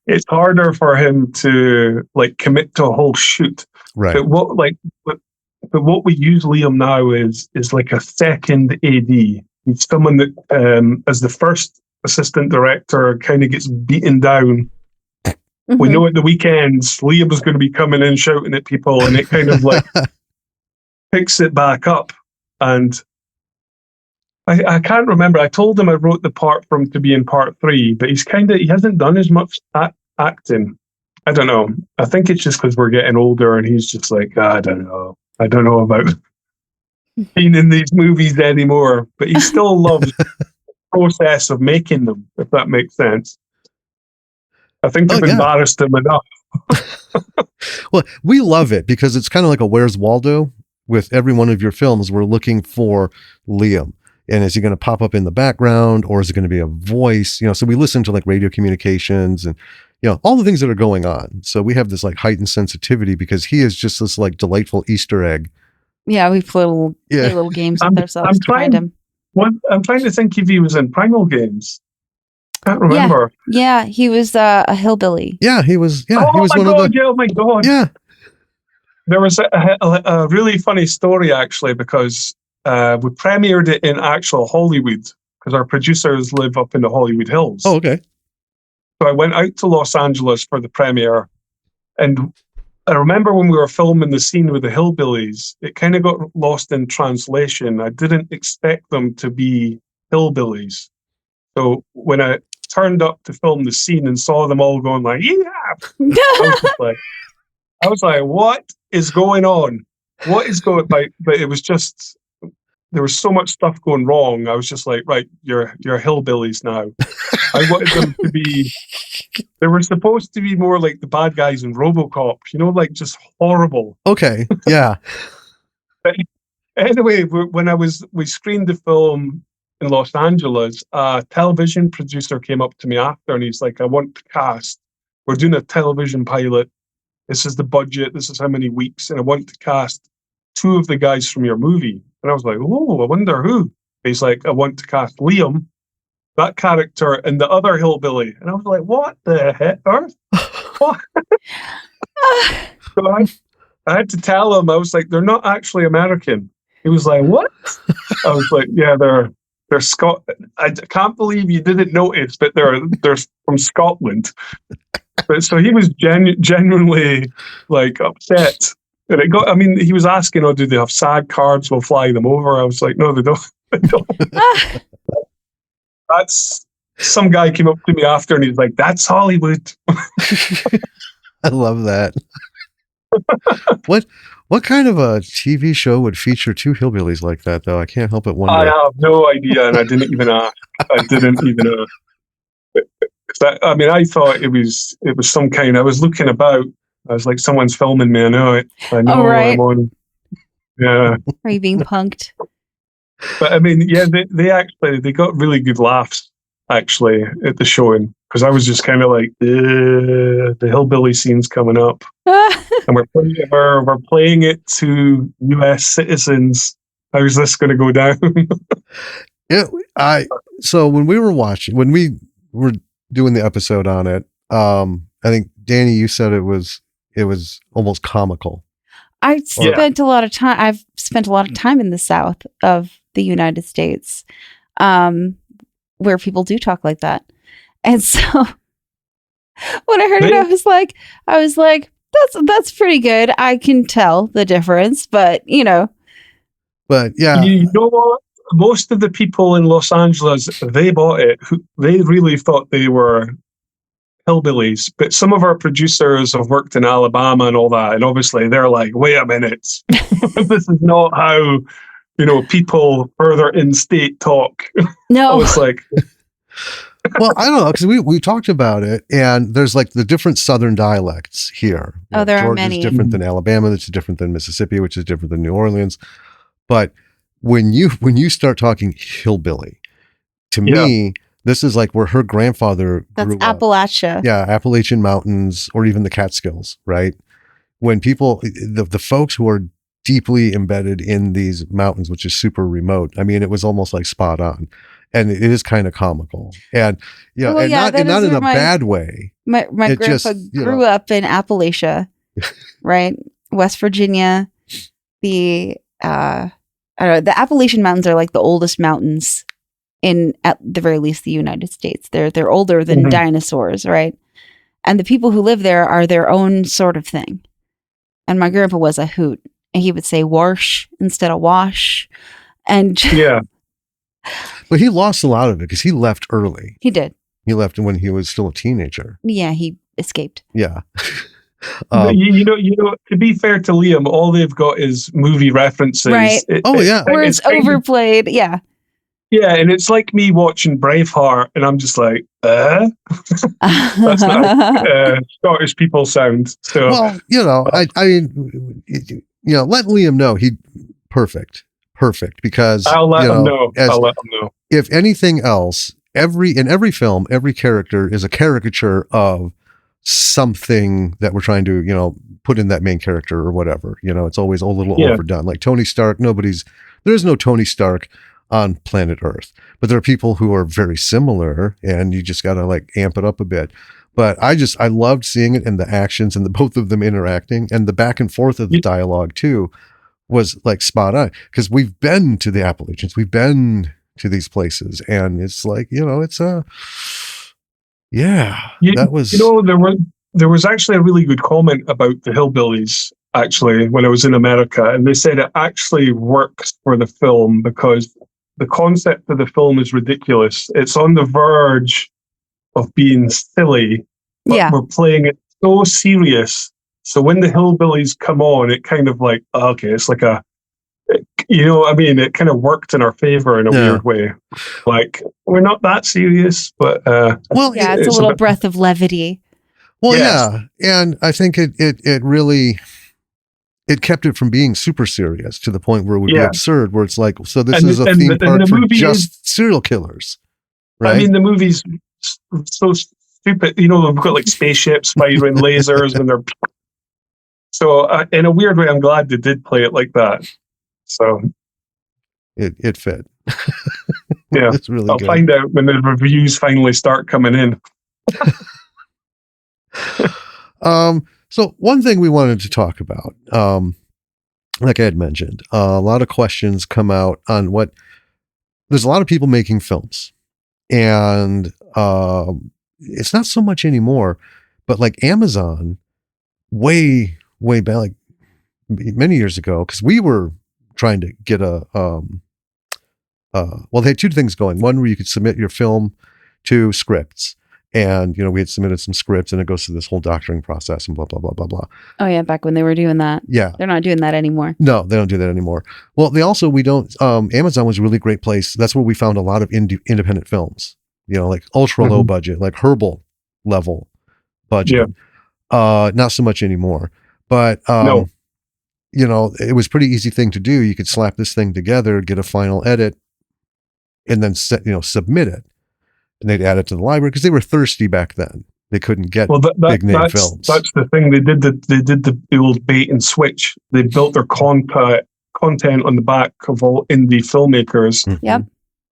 It's harder for him to like commit to a whole shoot. Right. But what we use Liam now is like a second AD. He's someone that, as the first assistant director, kind of gets beaten down. We know at the weekends Liam was going to be coming in shouting at people, and it kind of like picks it back up. And I can't remember. I told him I wrote the part for him to be in part 3, but he hasn't done as much acting. I don't know. I think it's just because we're getting older, and he's just like, I don't know. I don't know about being in these movies anymore. But he still loves the process of making them, if that makes sense. I think I've embarrassed him enough. Well, we love it because it's kind of like a Where's Waldo. With every one of your films, we're looking for Liam. And is he going to pop up in the background, or is it going to be a voice? So we listen to like radio communications and, all the things that are going on. So we have this like heightened sensitivity because he is just this like delightful Easter egg. Yeah, we play little games with ourselves to find him. I'm trying to think if he was in Primal Games. Can't remember. Yeah, he was a hillbilly. Yeah, he was. Yeah, he was one of the. Oh my god! Yeah, there was a really funny story actually because we premiered it in actual Hollywood because our producers live up in the Hollywood Hills. Oh, okay. So I went out to Los Angeles for the premiere, and I remember when we were filming the scene with the hillbillies, it kind of got lost in translation. I didn't expect them to be hillbillies. So when I turned up to film the scene and saw them all going like, yeah, I was like, what is going on? What is going on? But it was just, there was so much stuff going wrong. I was just like, right, you're hillbillies now. I wanted them to be, they were supposed to be more like the bad guys in RoboCop, like just horrible. Okay, yeah. But anyway, when we screened the film in Los Angeles, a television producer came up to me after and he's like, I want to cast, we're doing a television pilot. This is the budget. This is how many weeks. And I want to cast 2 of the guys from your movie. And I was like, oh, I wonder who. He's like, I want to cast Liam, that character, and the other hillbilly. And I was like, what the heck, Earth? What? So I had to tell him, I was like, they're not actually American. He was like, what? I was like, yeah, they're Scotland. I can't believe you didn't notice, but they're from Scotland. But so he was genuinely like upset. And he was asking, do they have SAG cards? We'll fly them over. I was like, no, they don't. They don't. That's, some guy came up to me after and he's like, that's Hollywood. I love that. What kind of a TV show would feature 2 hillbillies like that, though? I can't help but wonder. I have no idea, and I didn't even ask. I thought it was some kind. I was looking about. I was like, someone's filming me. I know it. I know right. I'm on. Yeah. Are you being punked? But yeah, they got really good laughs actually at the showing because I was just kind of like, the hillbilly scene's coming up, and we're playing it to U.S. citizens. How is this going to go down? Yeah, so when we were doing the episode on it, I think Danny, you said it was almost comical. I've spent a lot of time in the South of the United States, where people do talk like that. And so when I heard it, I was like, that's pretty good. I can tell the difference, but But yeah. You know what? Most of the people in Los Angeles, they bought it. They really thought they were hillbillies. But some of our producers have worked in Alabama and all that. And obviously they're like, wait a minute. This is not how, people further in state talk. No. I was like... Well, I don't know, because we talked about it, and there's like the different Southern dialects here. There are many. Georgia's different than Alabama, that's different than Mississippi, which is different than New Orleans. But when you start talking hillbilly, to me, this is like where her grandfather grew up. That's Appalachia. Yeah, Appalachian Mountains, or even the Catskills, right? When people, the folks who are deeply embedded in these mountains, which is super remote. I mean, it was almost like spot on, and it is kind of comical, and Well, and yeah, that not is in a my- bad way. My It grandpa just, you grew know. up in Appalachia, right? West Virginia. The I don't know, the Appalachian Mountains are like the oldest mountains in, at the very least, the United States. They're older than Mhm. dinosaurs, right? And the people who live there are their own sort of thing. And my grandpa was a hoot, and he would say "warsh" instead of "wash," and Yeah. But he lost a lot of it because he left early. he did. He left when he was still a teenager. Yeah, he escaped. Yeah. You know. To be fair to Liam, all they've got is movie references. Right. Yeah. Where it's kind of- overplayed. Yeah. yeah, and it's like me watching Braveheart, and I'm just like, that's not how Scottish people sound. So Well, I mean, let Liam know perfect because I'll let them know. as I'll let them know. if anything else, in every film, every character is a caricature of something that we're trying to, put in that main character or whatever. It's always a little overdone. Like Tony Stark, there's no Tony Stark on planet Earth, but there are people who are very similar, and you just got to like amp it up a bit. But I loved seeing it, and the actions and the both of them interacting, and the back and forth of the dialogue too was like spot on, because we've been to the Appalachians, we've been to these places, and it's like, it's that was, there was actually a really good comment about the Hillbillies, actually, when I was in America, and they said it actually works for the film because the concept of the film is ridiculous. It's on the verge of being silly, but Yeah. we're playing it so serious. So when the Hillbillies come on, it kind of like, okay, it's like it kind of worked in our favor in a weird way. Like, we're not that serious, but well, Yeah, it's a little breath of levity. well, Yes. yeah, and I think it really kept it from being super serious to the point where it would be absurd, where it's like, so this is a theme park for just serial killers, right? I mean, the movie's so stupid. They've got like spaceships firing lasers, and they're so in a weird way, I'm glad they did play it like that. So it fit. Yeah, it's really I'll good. find out when the reviews finally start coming in. So one thing we wanted to talk about, like I had mentioned, a lot of questions come out on there's a lot of people making films, and it's not so much anymore, but like Amazon way back, like many years ago, because we were trying to get they had two things going. One where you could submit your film to scripts, and we had submitted some scripts, and it goes through this whole doctoring process and blah blah blah blah blah. Oh yeah, back when they were doing that. Yeah, They're not doing that anymore. no, they don't do that anymore. Well, Amazon was a really great place. That's where we found a lot of independent films, like ultra low budget, like Herbal level budget. Not so much anymore, but No. it was a pretty easy thing to do. You could slap this thing together, get a final edit, and then submit it. And they'd add it to the library because they were thirsty back then. They couldn't get big name films. That's the thing. They did the old bait and switch. They built their content on the back of all indie filmmakers. Mm-hmm. Yep.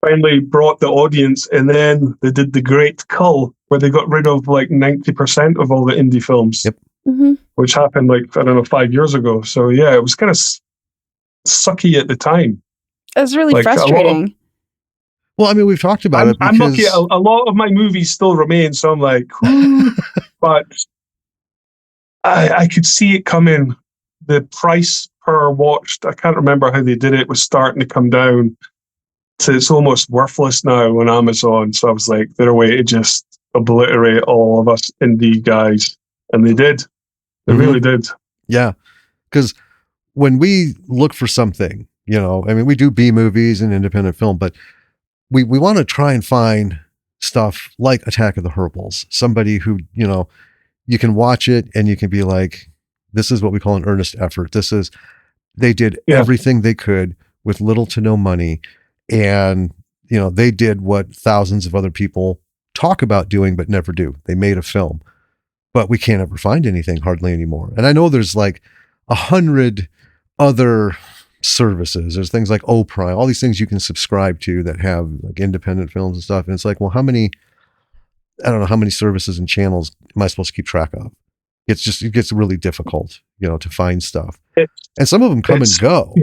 Finally brought the audience, and then they did the great cull where they got rid of like 90% of all the indie films. Yep. Mm-hmm. Which happened 5 years ago. So yeah, it was kind of sucky at the time. It was really frustrating. Well, I mean, we've talked about it because I'm lucky. A lot of my movies still remain, so I'm like, but I could see it coming. The price per watched, I can't remember how they did it, was starting to come down to it's almost worthless now on Amazon. So I was like, they're a way to just obliterate all of us indie guys, and they did. They really did. Yeah, because when we look for something, I mean, we do B movies and independent film, but we want to try and find stuff like Attack of the Herbals, somebody who, you can watch it and you can be like, this is what we call an earnest effort. They did everything they could with little to no money. And, they did what thousands of other people talk about doing, but never do. They made a film, but we can't ever find anything hardly anymore. And I know there's like 100 other services. There's things like Prime, all these things you can subscribe to that have like independent films and stuff. And it's like, well, I don't know how many services and channels am I supposed to keep track of? It gets really difficult, to find stuff. And some of them come and go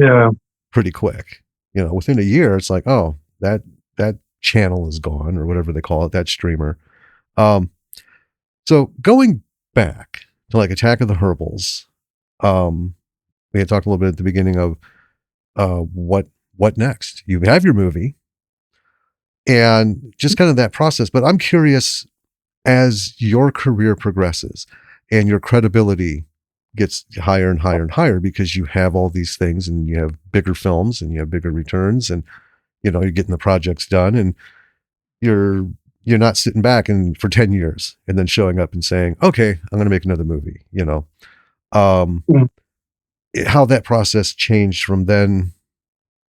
pretty quick. Within a year, it's like, oh, that channel is gone, or whatever they call it, that streamer. So going back to like Attack of the Herbals, we had talked a little bit at the beginning of what next? You have your movie and just kind of that process. But I'm curious, as your career progresses and your credibility gets higher and higher and higher, because you have all these things and you have bigger films and you have bigger returns, and you're getting the projects done, and you're not sitting back and for 10 years and then showing up and saying, okay, I'm going to make another movie, how that process changed from then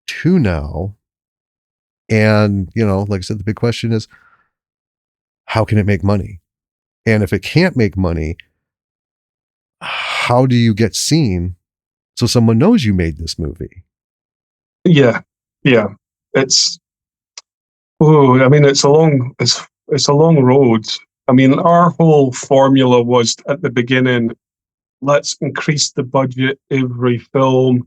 to now. And, like I said, the big question is, how can it make money? And if it can't make money, how do you get seen so someone knows you made this movie? Yeah. It's a long road. Our whole formula was at the beginning, let's increase the budget every film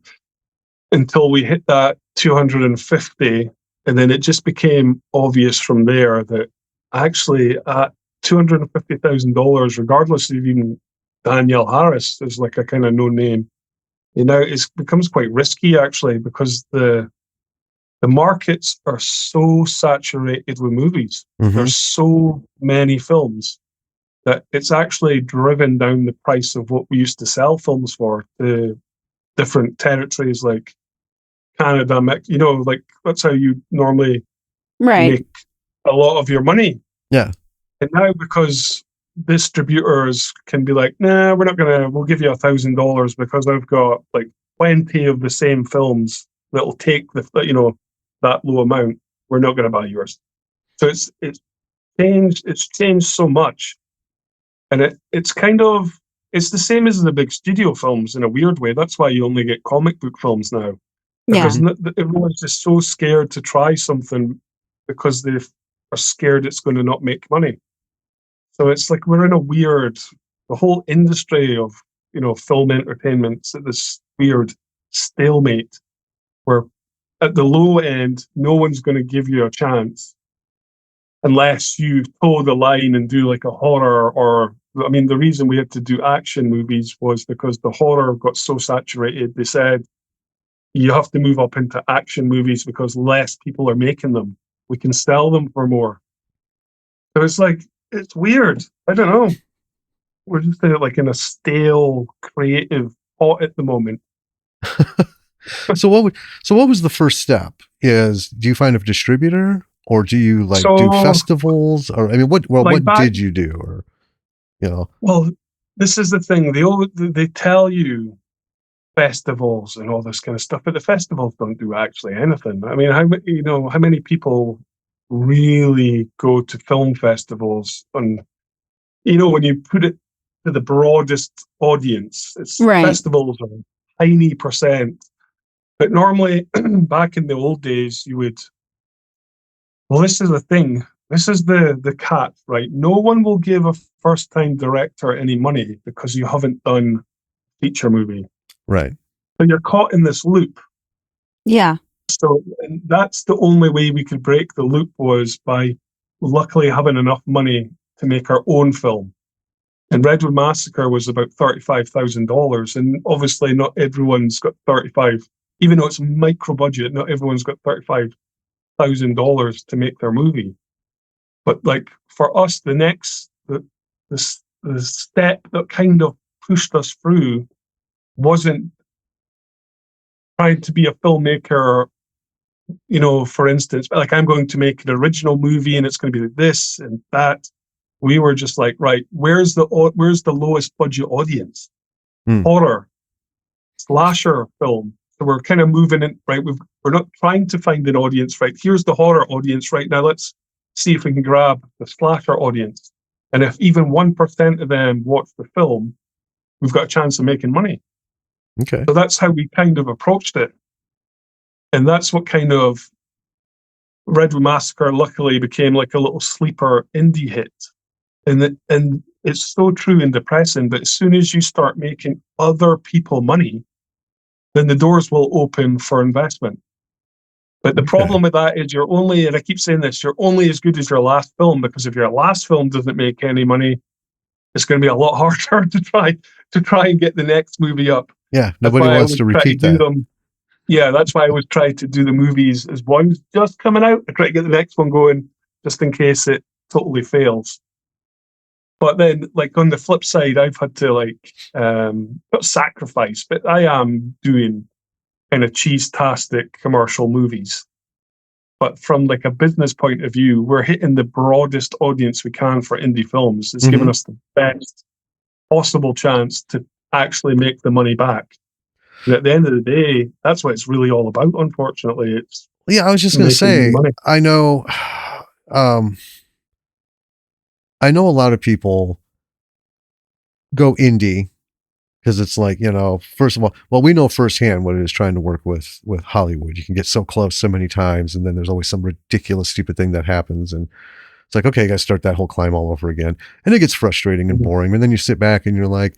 until we hit that 250. And then it just became obvious from there that actually at $250,000, regardless of even Danielle Harris is like a kind of no name, it becomes quite risky actually, because the markets are so saturated with movies. Mm-hmm. There's so many films that it's actually driven down the price of what we used to sell films for to different territories like Canada, like that's how you normally make a lot of your money. Yeah. And now because distributors can be like, nah, we'll give you $1,000 because I've got like 20 of the same films that'll take that low amount. We're not going to buy yours. So it's changed so much. And it's the same as the big studio films in a weird way. That's why you only get comic book films now. Because everyone's just so scared to try something because they are scared it's going to not make money. So it's like we're in the whole industry of, film entertainment's at this weird stalemate where at the low end, no one's going to give you a chance unless you toe the line and do like a horror the reason we had to do action movies was because the horror got so saturated. They said, you have to move up into action movies because less people are making them. We can sell them for more. So it's like, it's weird. I don't know. We're just in a stale creative pot at the moment. So what was the first step? Do you find a distributor, or do you do festivals, or what did you do, or Well, this is the thing. They tell you festivals and all this kind of stuff, but the festivals don't do actually anything. How many people really go to film festivals? And when you put it to the broadest audience, festivals are a tiny percent. But normally, back in the old days, you would. Well, this is the thing. This is the catch, right? No one will give a first-time director any money because you haven't done a feature movie. Right. So you're caught in this loop. Yeah. So and that's the only way we could break the loop, was by luckily having enough money to make our own film. And Redwood Massacre was about $35,000. And obviously not everyone's got 35, even though it's micro budget, not everyone's got $35,000 to make their movie. But for us, the step that kind of pushed us through wasn't trying to be a filmmaker, for instance, I'm going to make an original movie and it's going to be like this and that. We were just like, right, where's the lowest budget audience? Horror, slasher film. So we're kind of moving in, right? We're not trying to find an audience, right? Here's the horror audience right now. Let's see if we can grab the slasher audience. And if even 1% of them watch the film, we've got a chance of making money. Okay. So that's how we kind of approached it. And that's what kind of Redwood Massacre luckily became like a little sleeper indie hit. And it's so true and depressing, but as soon as you start making other people money, then the doors will open for investment. But the problem with that is you're only, and I keep saying this, you're only as good as your last film, because if your last film doesn't make any money, it's going to be a lot harder to try and get the next movie up. Yeah, nobody wants to repeat that. Yeah, that's why I always try to do the movies as one's just coming out. I try to get the next one going just in case it totally fails. But then, like, on the flip side, I've had to, like, not sacrifice, but I am doing kind of cheese-tastic commercial movies. But from, like, a business point of view, we're hitting the broadest audience we can for indie films. It's given us the best possible chance to actually make the money back. And at the end of the day, that's what it's really all about, unfortunately. It's I was just going to say, money. I know a lot of people go indie because it's like, first of all, well, we know firsthand what it is trying to work with Hollywood. You can get so close so many times, and then there's always some ridiculous, stupid thing that happens. And it's like, okay, you got to start that whole climb all over again. And it gets frustrating and boring. And then you sit back and you're like,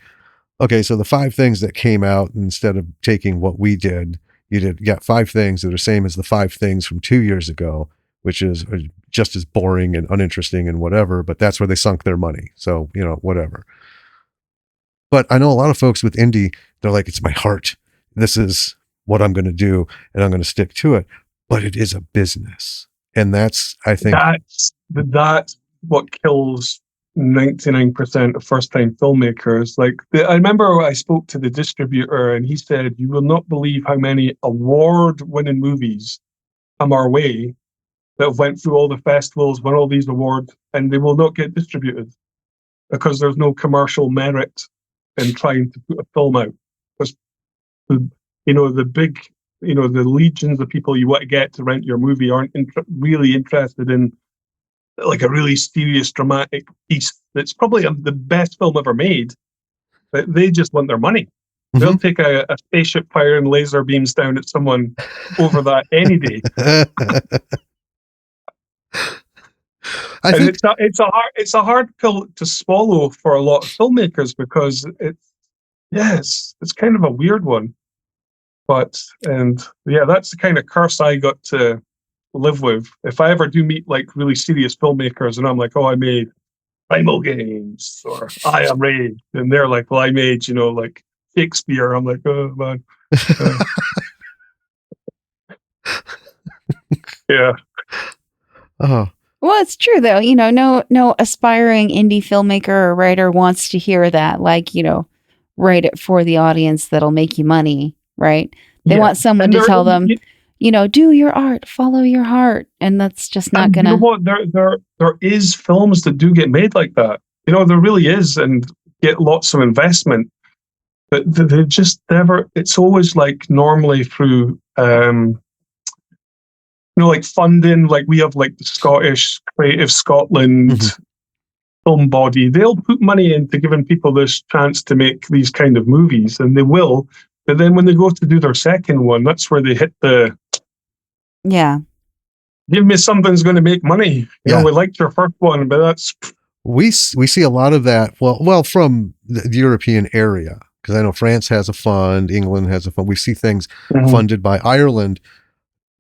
okay, so the 5 things that came out, instead of taking what we did, you got 5 things that are the same as the 5 things from 2 years ago, which is just as boring and uninteresting and whatever, but that's where they sunk their money. So, whatever. But I know a lot of folks with indie, they're like, it's my heart. This is what I'm going to do, and I'm going to stick to it. But it is a business. And that's, I think... That's what kills 99% of first-time filmmakers. Like, I remember I spoke to the distributor, and he said, "You will not believe how many award-winning movies come our way that have went through all the festivals, won all these awards, and they will not get distributed because there's no commercial merit in trying to put a film out." Because the big, the legions of people you want to get to rent your movie aren't really interested in, like, a really serious, dramatic piece that's probably the best film ever made, but they just want their money. They'll take a spaceship firing laser beams down at someone over that any day. It's a hard pill to swallow for a lot of filmmakers, because it's kind of a weird one. But that's the kind of curse I got to live with. If I ever do meet, like, really serious filmmakers and I'm like, oh, I made Primal Games or I Am Rage, and they're like, well, I made, like, Shakespeare. I'm like, oh man. Yeah. Oh. Well, it's true though. No aspiring indie filmmaker or writer wants to hear that. Like, write it for the audience that'll make you money, right? They want someone to tell them, do your art, follow your heart, and that's just not gonna. You know what? There is films that do get made like that. There really is, and get lots of investment, but they just never. It's always like normally through, like funding. Like we have, like, the Scottish Creative Scotland film body. They'll put money into giving people this chance to make these kind of movies, and they will. But then when they go to do their second one, that's where they hit the... Yeah. Give me something that's going to make money. We liked your first one, but that's... We see a lot of that, well, from the European area, because I know France has a fund, England has a fund. We see things funded by Ireland.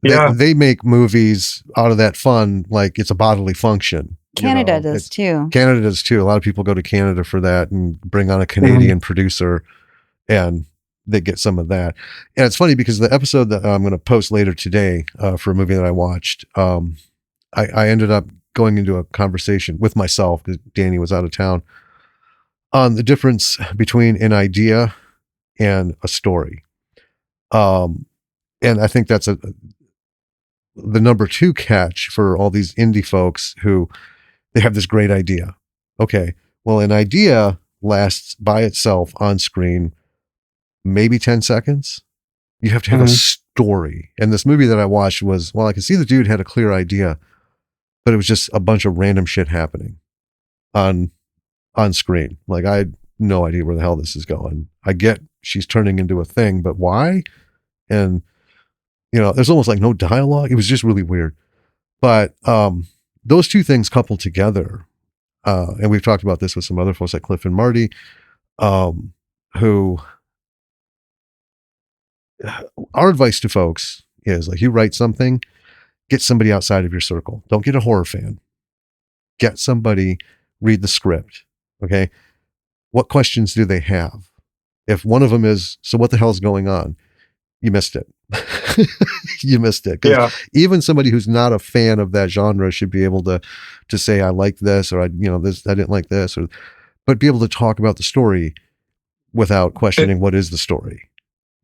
They make movies out of that fund like it's a bodily function. Canada does too. Canada does too. A lot of people go to Canada for that and bring on a Canadian producer, and they get some of that. And it's funny because the episode that I'm going to post later today for a movie that I watched, I ended up going into a conversation with myself, because Danny was out of town, on the difference between an idea and a story. And I think that's the number 2 catch for all these indie folks who they have this great idea. Okay, well, an idea lasts by itself on screen maybe 10 seconds. You have to have a story. And this movie that I watched was, well, I could see the dude had a clear idea, but it was just a bunch of random shit happening on screen. Like, I had no idea where the hell this is going. I get she's turning into a thing, but why? And there's almost like no dialogue. It was just really weird. But those two things coupled together, and we've talked about this with some other folks like Cliff and Marty, who our advice to folks is, like, you write something, get somebody outside of your circle. Don't get a horror fan. Get somebody, read the script. Okay. What questions do they have? If one of them is, so what the hell's going on? You missed it. You missed it. Yeah. Even somebody who's not a fan of that genre should be able to say, I like this, or I didn't like this, but be able to talk about the story without questioning what is the story.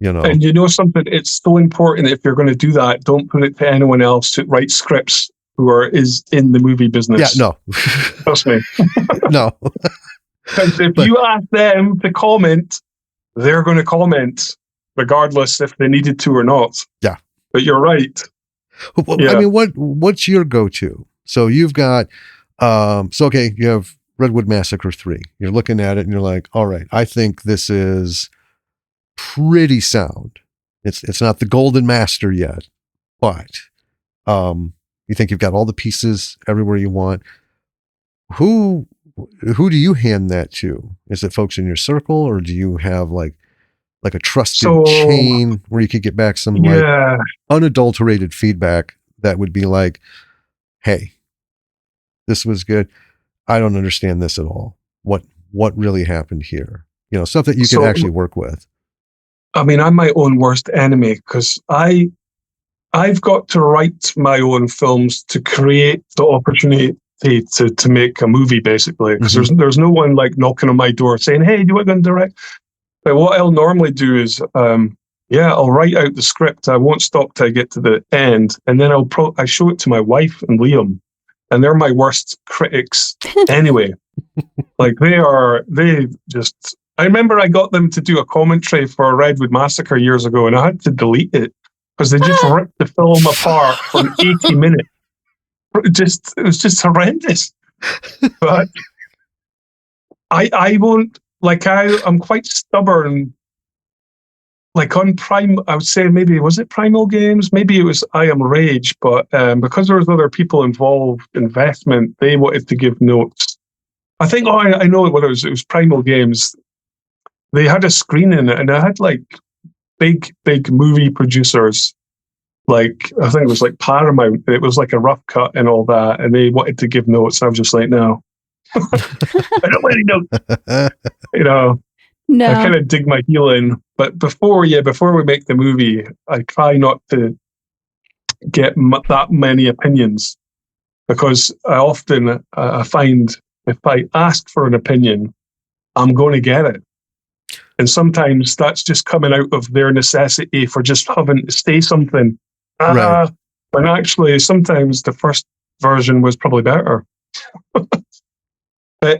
And something, it's so important, if you're going to do that, don't put it to anyone else to write scripts who is in the movie business. Yeah, no. Trust me. No. Because if you ask them to comment, they're going to comment regardless if they needed to or not. Yeah. But you're right. Well, yeah. I mean, what's your go-to? So you've got, you have Redwood Massacre 3. You're looking at it and you're like, all right, I think this is pretty sound. It's not the golden master yet, but you think you've got all the pieces everywhere you want. Who do you hand that to? Is it folks in your circle, or do you have like a trusted chain where you could get back some like unadulterated feedback that would be like, hey, this was good. I don't understand this at all. What really happened here? Stuff that you can actually work with. I mean, I'm my own worst enemy, because I've got to write my own films to create the opportunity to make a movie, basically, because there's no one like knocking on my door saying, hey, do you want to direct? But what I'll normally do is, I'll write out the script. I won't stop till I get to the end, and then I show it to my wife and Liam, and they're my worst critics anyway. Like I remember I got them to do a commentary for a Redwood Massacre years ago, and I had to delete it because they just ripped the film apart for 80 minutes. It was just horrendous. But I won't, like, I'm quite stubborn. Like on I would say, maybe, was it Primal Games? Maybe it was I Am Rage, but because there was other people involved, investment, they wanted to give notes. I think, I know what it was Primal Games. They had a screening, and I had like big movie producers, like I think it was like Paramount. It was like a rough cut and all that, and they wanted to give notes. I was just like, no, I don't want any notes. No. I kind of dig my heel in. But before we make the movie, I try not to get that many opinions, because I often I find if I ask for an opinion, I'm going to get it. And sometimes that's just coming out of their necessity for just having to say something. Right. When actually, sometimes the first version was probably better. But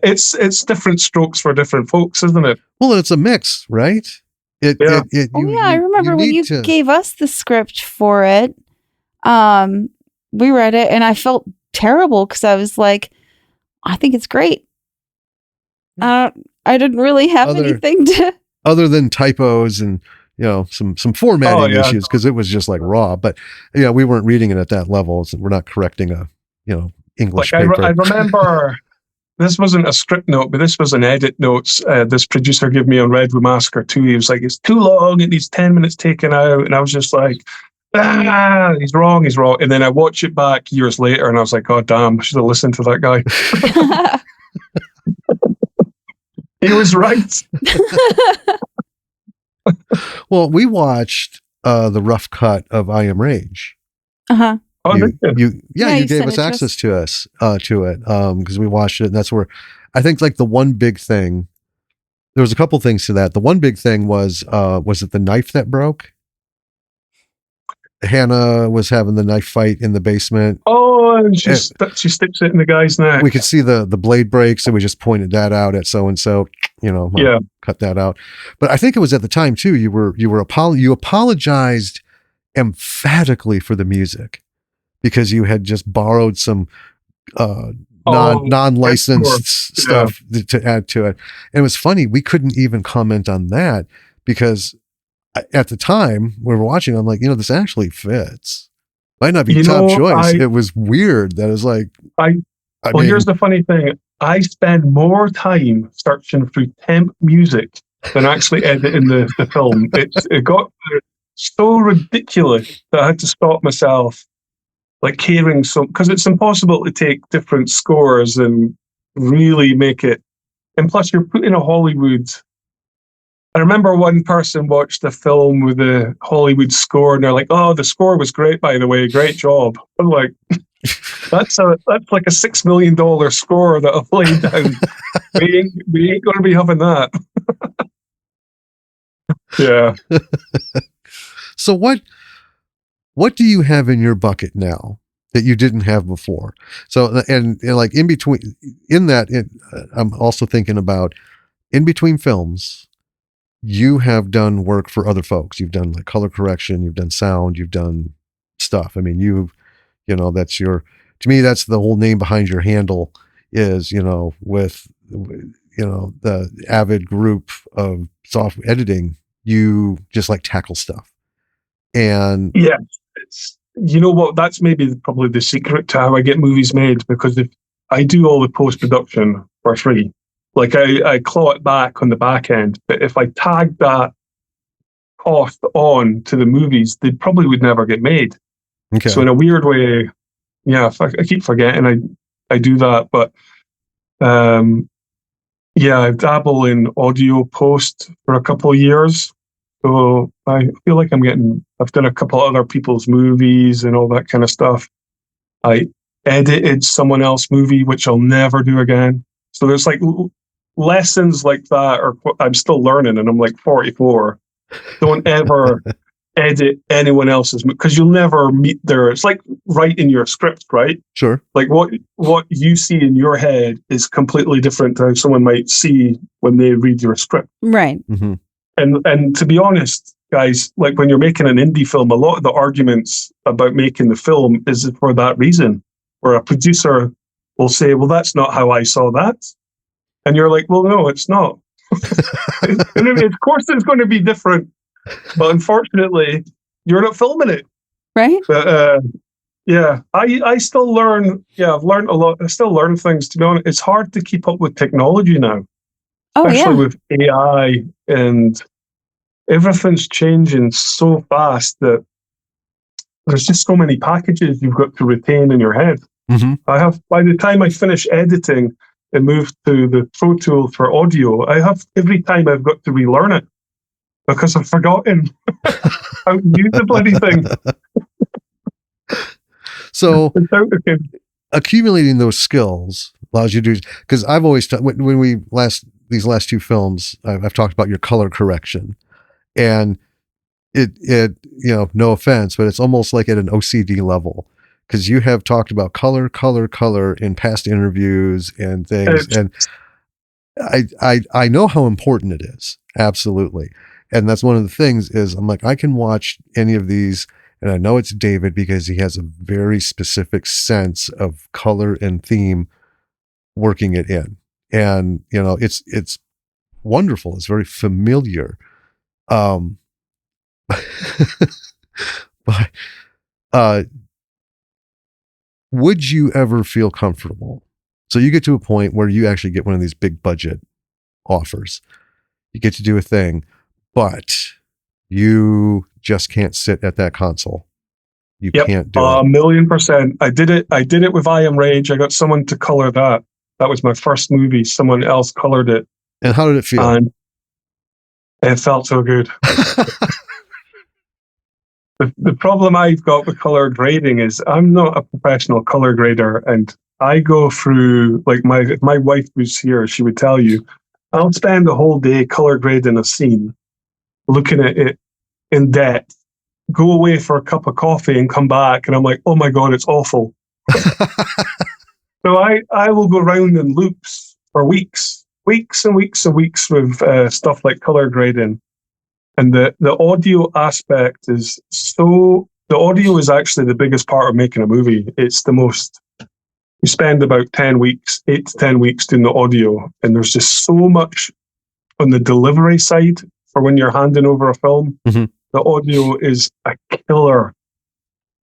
it's different strokes for different folks, isn't it? Well, it's a mix, right? I remember when you gave us the script for it. We read it, and I felt terrible because I was like, I think it's great. I didn't really have anything to other than typos and some formatting issues, because it was just like raw. But we weren't reading it at that level, so we're not correcting a English paper. I remember this wasn't a script note, but this was an edit notes. This producer gave me on Redwood Massacre 2. He was like, it's too long, it needs 10 minutes taken out, and I was just like, he's wrong. And then I watch it back years later, and I was like, oh damn, I should have listened to that guy. He was right. Well, we watched the rough cut of I Am Rage. Uh-huh. You gave us access to it because we watched it, and that's where I think like the one big thing. There was a couple things to that. The one big thing was it the knife that broke? Hannah was having the knife fight in the basement. Oh, and she sticks it in the guy's neck. We could see the blade breaks, and we just pointed that out at so and so. Cut that out. But I think it was at the time too. You apologized emphatically for the music because you had just borrowed some non-licensed stuff to add to it. And it was funny. We couldn't even comment on that because at the time we were watching, I'm like, this actually fits. Might not be You top know, choice. It was weird. That is like, here's the funny thing. I spend more time searching through temp music than actually editing the film. It got so ridiculous that I had to stop myself, like caring so, because it's impossible to take different scores and really make it. And plus, you're put in a Hollywood. I remember one person watched the film with the Hollywood score, and they're like, "Oh, the score was great, by the way, great job." I'm like, that's like a $6 million score that I've laid down. we ain't going to be having that. Yeah. So what do you have in your bucket now that you didn't have before? So and like in between, I'm also thinking about in between films. You have done work for other folks. You've done like color correction. You've done sound. You've done stuff. I mean, that's to me, that's the whole name behind your handle is, with, the avid group of software editing, you just like tackle stuff. And yeah, you know what? That's maybe probably the secret to how I get movies made, because if I do all the post-production for free, like I claw it back on the back end, but if I tag that cost on to the movies, they probably would never get made. okay. So in a weird way, yeah, I keep forgetting I do that, but yeah, I dabble in audio post for a couple of years. So I feel like I've done a couple of other people's movies and all that kind of stuff. I edited someone else's movie, which I'll never do again. So there's like lessons like that, or I'm still learning, and I'm like 44. Don't ever edit anyone else's, because you'll never meet it's like writing your script, right? Sure. Like what you see in your head is completely different to how someone might see when they read your script. Right. Mm-hmm. And to be honest, guys, like when you're making an indie film, a lot of the arguments about making the film is for that reason, where a producer will say, well, that's not how I saw that. And you're like, well, no, it's not. Of course it's going to be different, but unfortunately, you're not filming it. Right. But yeah, I still learn. Yeah, I've learned a lot. I still learn things. To be honest, it's hard to keep up with technology now, especially with AI, and everything's changing so fast that there's just so many packages you've got to retain in your head. Mm-hmm. By the time I finish editing and move to the Pro Tool for audio, every time I've got to relearn it because I've forgotten how to use the bloody thing. So accumulating those skills allows you to, because I've always when these last two films, I've talked about your color correction, and it no offense, but it's almost like at an OCD level, because you have talked about color in past interviews and things, and I know how important it is, absolutely. And that's one of the things is I'm like, I can watch any of these and I know it's David because he has a very specific sense of color and theme working it in. And, it's wonderful. It's very familiar. But, would you ever feel comfortable? So you get to a point where you actually get one of these big budget offers. You get to do a thing, but you just can't sit at that console. You can't do it. 1,000,000%. I did it with I Am Rage. I got someone to color that. That was my first movie. Someone else colored it. And how did it feel? And it felt so good. The problem I've got with color grading is I'm not a professional color grader, and I go through, like, if my wife was here, she would tell you, I'll spend the whole day color grading a scene, looking at it in depth, go away for a cup of coffee and come back, and I'm like, oh my God, it's awful. So I will go around in loops for weeks and weeks and weeks with stuff like color grading. And the audio aspect is the audio is actually the biggest part of making a movie. It's the most, you spend about 8 to 10 weeks doing the audio, and there's just so much on the delivery side for when you're handing over a film. Mhm. The audio is a killer.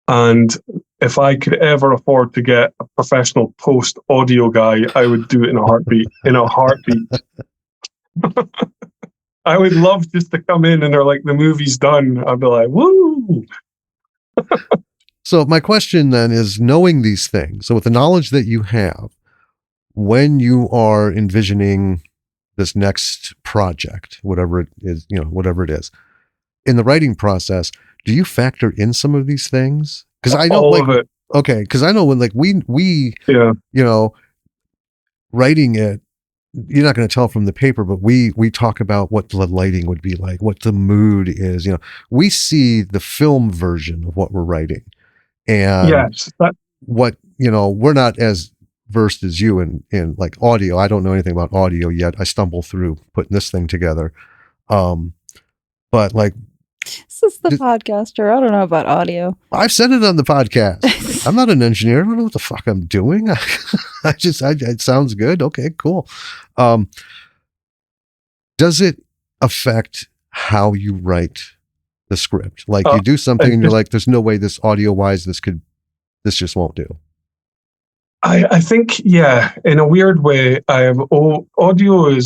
And if I could ever afford to get a professional post audio guy, I would do it in a heartbeat. In a heartbeat. I would love just to come in and they're like, the movie's done. I'd be like, woo! So my question then is, knowing these things, so with the knowledge that you have, when you are envisioning this next project, whatever it is, whatever it is, in the writing process, do you factor in some of these things? Because I know, all of it. Okay, because I know when we Yeah. Writing it, you're not going to tell from the paper, but we talk about what the lighting would be like, what the mood is. We see the film version of what we're writing, and yes, what we're not as versed as you in like audio. I don't know anything about audio yet. I stumble through putting this thing together, but like, this is the podcaster. I don't know about audio. I've said it on the podcast. I'm not an engineer. I don't know what the fuck I'm doing. It sounds good. Okay, cool. Does it affect how you write the script? Like you do something and you're like, there's no way this audio wise, this just won't do. I think, yeah, in a weird way, audio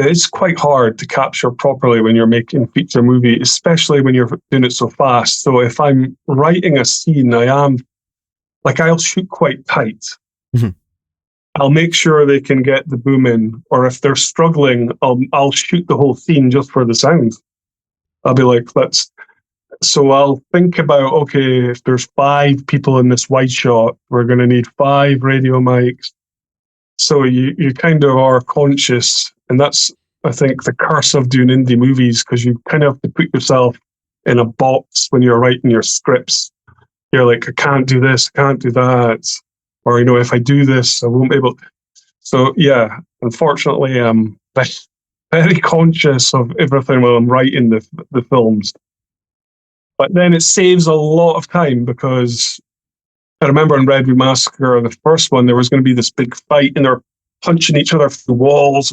it's quite hard to capture properly when you're making feature movie, especially when you're doing it so fast. So if I'm writing a scene, I'll shoot quite tight. Mm-hmm. I'll make sure they can get the boom in, or if they're struggling, I'll shoot the whole scene just for the sound. I'll be like, so I'll think about, okay, if there's 5 people in this wide shot, we're going to need 5 radio mics. So you kind of are conscious, and that's, I think, the curse of doing indie movies, because you kind of have to put yourself in a box when you're writing your scripts. You're like, I can't do this, I can't do that, or if I do this, I won't be able to. So yeah, unfortunately, I'm very conscious of everything while I'm writing the films. But then it saves a lot of time, because I remember in Redwood Massacre, the first one, there was going to be this big fight and they're punching each other through walls.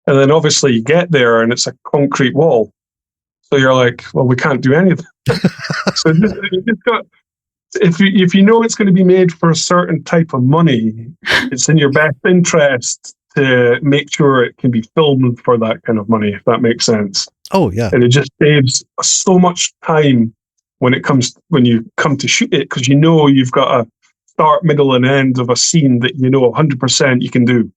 And then obviously you get there and it's a concrete wall. So you're like, well, we can't do anything. So you just got, if you know it's going to be made for a certain type of money, it's in your best interest to make sure it can be filmed for that kind of money, if that makes sense. Oh, yeah. And it just saves so much time when you come to shoot it, because you've got a start, middle, and end of a scene that 100% you can do.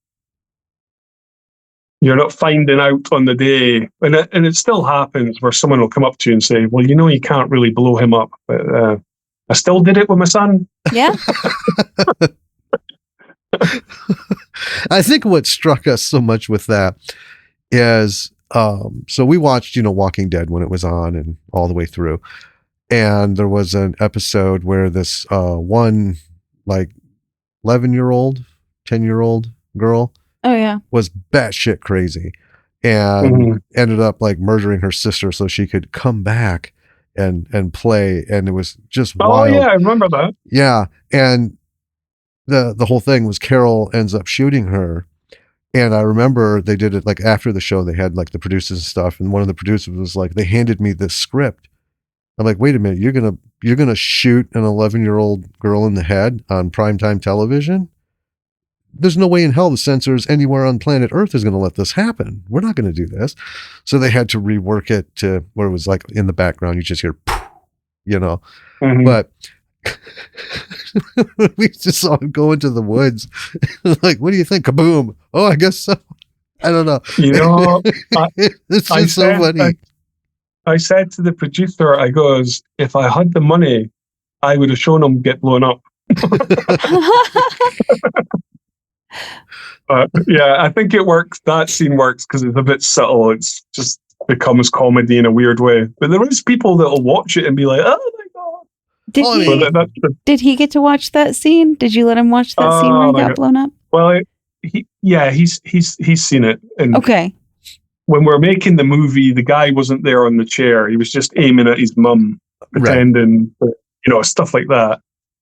You're not finding out on the day, and it still happens where someone will come up to you and say, well, you can't really blow him up, but I still did it with my son. Yeah. I think what struck us so much with that is, so we watched, Walking Dead when it was on and all the way through. And there was an episode where this one, 11-year-old, 10-year-old girl was batshit crazy and ended up murdering her sister so she could come back and play. And it was just wild. Oh, yeah, I remember that. Yeah. And the whole thing was Carol ends up shooting her. And I remember they did it after the show, they had the producers and stuff. And one of the producers was they handed me this script. I'm like, wait a minute, you're gonna shoot an 11-year-old girl in the head on primetime television? There's no way in hell the censors anywhere on planet Earth is going to let this happen. We're not going to do this. So they had to rework it to where it was in the background, you just hear, Mm-hmm. But we just saw him go into the woods. What do you think? Kaboom. Oh, I guess so. I don't know. It's just so funny. I said to the producer, I goes, if I had the money, I would have shown him get blown up. But yeah, I think it works. That scene works because it's a bit subtle. It's just becomes comedy in a weird way. But there is people that will watch it and be like, oh my God. Did he get to watch that scene? Did you let him watch that scene where he got blown up? Well, he's seen it. And okay. When we're making the movie, the guy wasn't there on the chair. He was just aiming at his mum, pretending, stuff like that.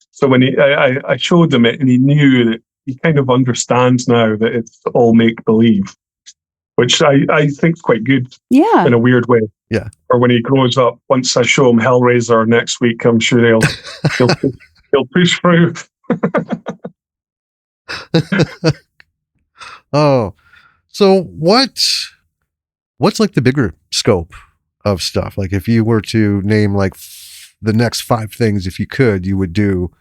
So when I showed him it, and he knew that he kind of understands now that it's all make believe. which I think is quite good Yeah. in a weird way. Yeah. Or when he grows up, once I show him Hellraiser next week, I'm sure he'll push through. Oh, so what's like the bigger scope of stuff? Like if you were to name like the next 5 things, if you could, you would do,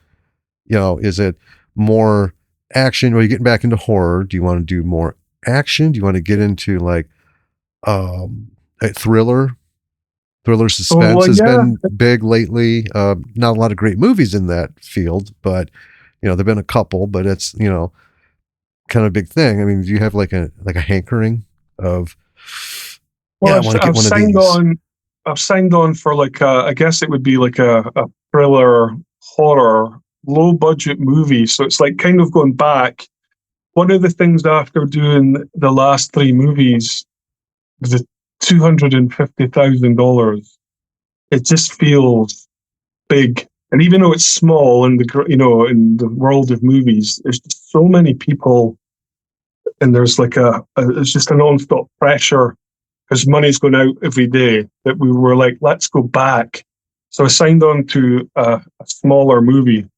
is it more action? Or are you getting back into horror? Do you want to do more action? Do you want to get into like a thriller? Thriller suspense has been big lately. Not a lot of great movies in that field, but there've been a couple, but it's, kind of a big thing. I mean, do you have like a hankering of, well, I want to get one of these? I've signed on for like I guess it would be like a thriller horror low budget movie. So it's like kind of going back. One of the things after doing the last 3 movies, the $250,000, it just feels big. And even though it's small in the world of movies, there's just so many people, and there's like it's just a non-stop pressure because money's going out every day, that we were like, let's go back. So I signed on to a smaller movie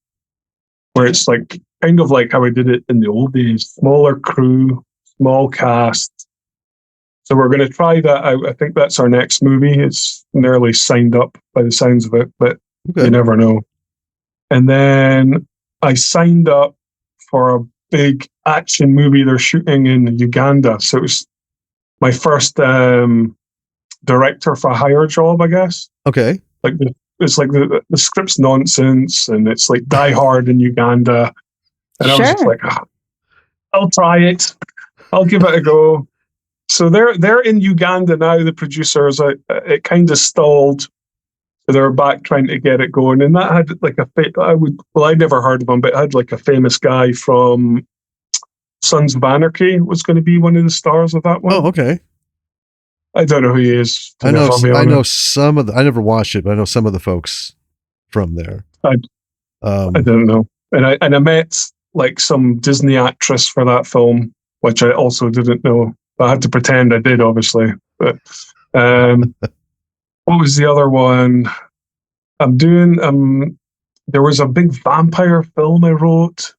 where it's like kind of like how I did it in the old days, smaller crew, small cast. So we're going to try that out. I think that's our next movie. It's nearly signed up by the sounds of it, but you never know. And then I signed up for a big action movie they're shooting in Uganda. So it was my first director for hire job, I guess. Okay. Like it's like the script's nonsense, and it's like Die Hard in Uganda. And I was just like, I'll try it. I'll give it a go. So they're in Uganda now. The producers, it kind of stalled. So they're back trying to get it going, and that had like I'd never heard of him, but it had like a famous guy from Sons of Anarchy was going to be one of the stars of that one. Oh, okay. I don't know who he is. I know some of I never watched it, but I know some of the folks from there. I don't know, and I met like some Disney actress for that film, which I also didn't know. I had to pretend I did, obviously. But what was the other one? I'm doing. There was a big vampire film I wrote.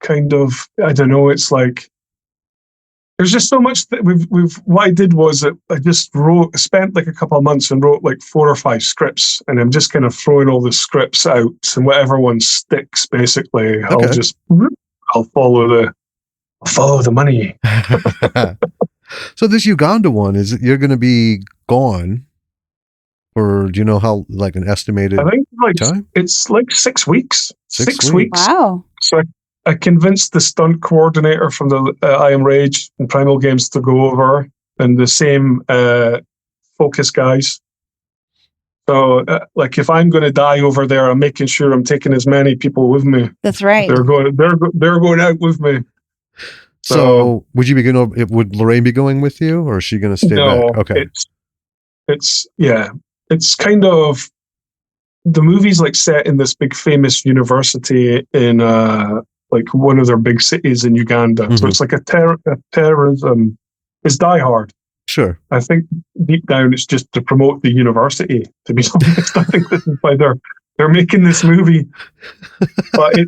Kind of, I don't know. It's like there's just so much that we've. What I did was I just spent like a couple of months and wrote like 4 or 5 scripts, and I'm just kind of throwing all the scripts out, and whatever one sticks, basically, okay. I'll follow the money. So this Uganda one, you're going to be gone, or do you know how, like an estimated I think like time? It's like 6 weeks. 6 weeks. Wow. So I convinced the stunt coordinator from the I Am Rage and Primal Games to go over, and the same focus guys. So like if I'm going to die over there, I'm making sure I'm taking as many people with me. That's right. They're going out with me. So would you be would Lorraine be going with you, or is she going to stay back? Okay. It's kind of, the movie's like set in this big famous university in like one of their big cities in Uganda. Mm-hmm. So it's like a terrorism. It's Die Hard. Sure. I think deep down it's just to promote the university. To be honest, I think this is why they're making this movie. But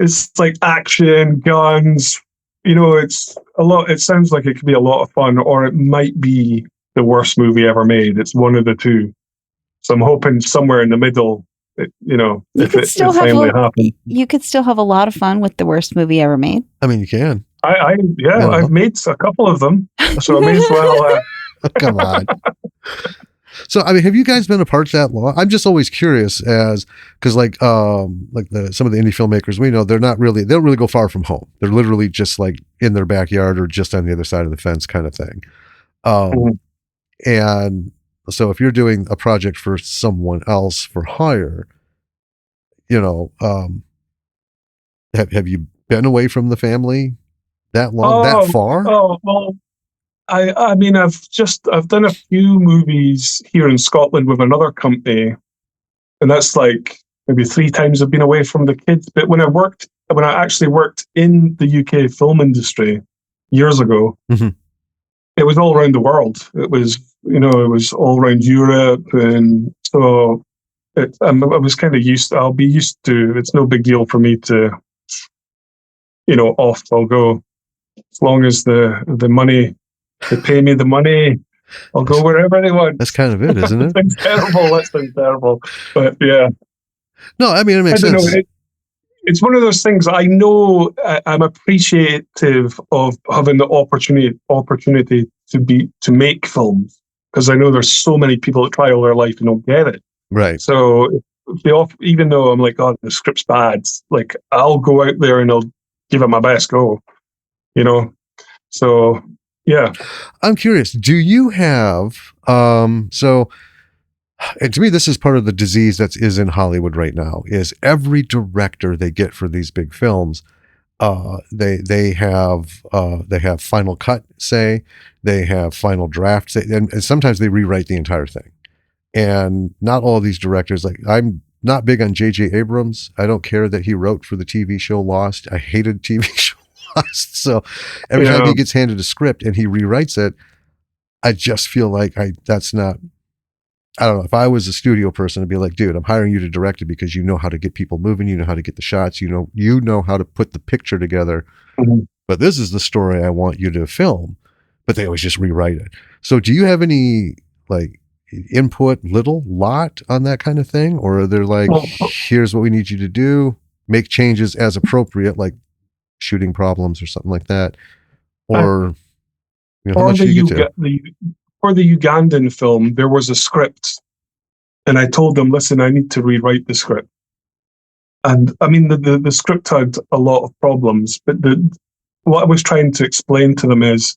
it's like action, guns. It's a lot. It sounds like it could be a lot of fun, or it might be the worst movie ever made. It's one of the two. So I'm hoping somewhere in the middle, if it finally happens. You could still have a lot of fun with the worst movie ever made. I mean, you can. I've made a couple of them, so I may as well. Come on. So, I mean, have you guys been apart that long? I'm just always curious, because some of the indie filmmakers we know, they don't really go far from home. They're literally just like in their backyard or just on the other side of the fence kind of thing. And so if you're doing a project for someone else for hire, have you been away from the family that long, that far? Oh, well, I mean, I've done a few movies here in Scotland with another company, and that's like maybe 3 times I've been away from the kids. But when I actually worked in the UK film industry years ago, it was all around the world. It was, it was all around Europe, and so I was kind of I'll be used to. It's no big deal for me to, off I'll go, as long as the money, they pay me the money. I'll go wherever they want. That's kind of it, isn't it? That sounds terrible. But yeah. No, I mean, it makes sense. It's one of those things. I know I'm appreciative of having the opportunity to make films, because I know there's so many people that try all their life and don't get it. Right. So even though I'm like, oh, the script's bad, like I'll go out there and I'll give it my best go. So yeah. I'm curious. Do you have and to me, this is part of the disease that is in Hollywood right now, is every director they get for these big films, they have final cut say, they have final draft say, and sometimes they rewrite the entire thing. And not all of these directors, like I'm not big on J.J. Abrams. I don't care that he wrote for the TV show Lost. I hated TV show Lost. So every time he gets handed a script and he rewrites it, I just feel like that's not. I don't know. If I was a studio person, I'd be like, dude, I'm hiring you to direct it because you know how to get people moving. You know how to get the shots. You know how to put the picture together. Mm-hmm. But this is the story I want you to film. But they always just rewrite it. So do you have any like input, lot on that kind of thing? Or are they like, here's what we need you to do, make changes as appropriate, like shooting problems or something like that? Or, how much do you get to? For the Ugandan film, there was a script, and I told them, listen, I need to rewrite the script. And I mean, the script had a lot of problems, but what I was trying to explain to them is,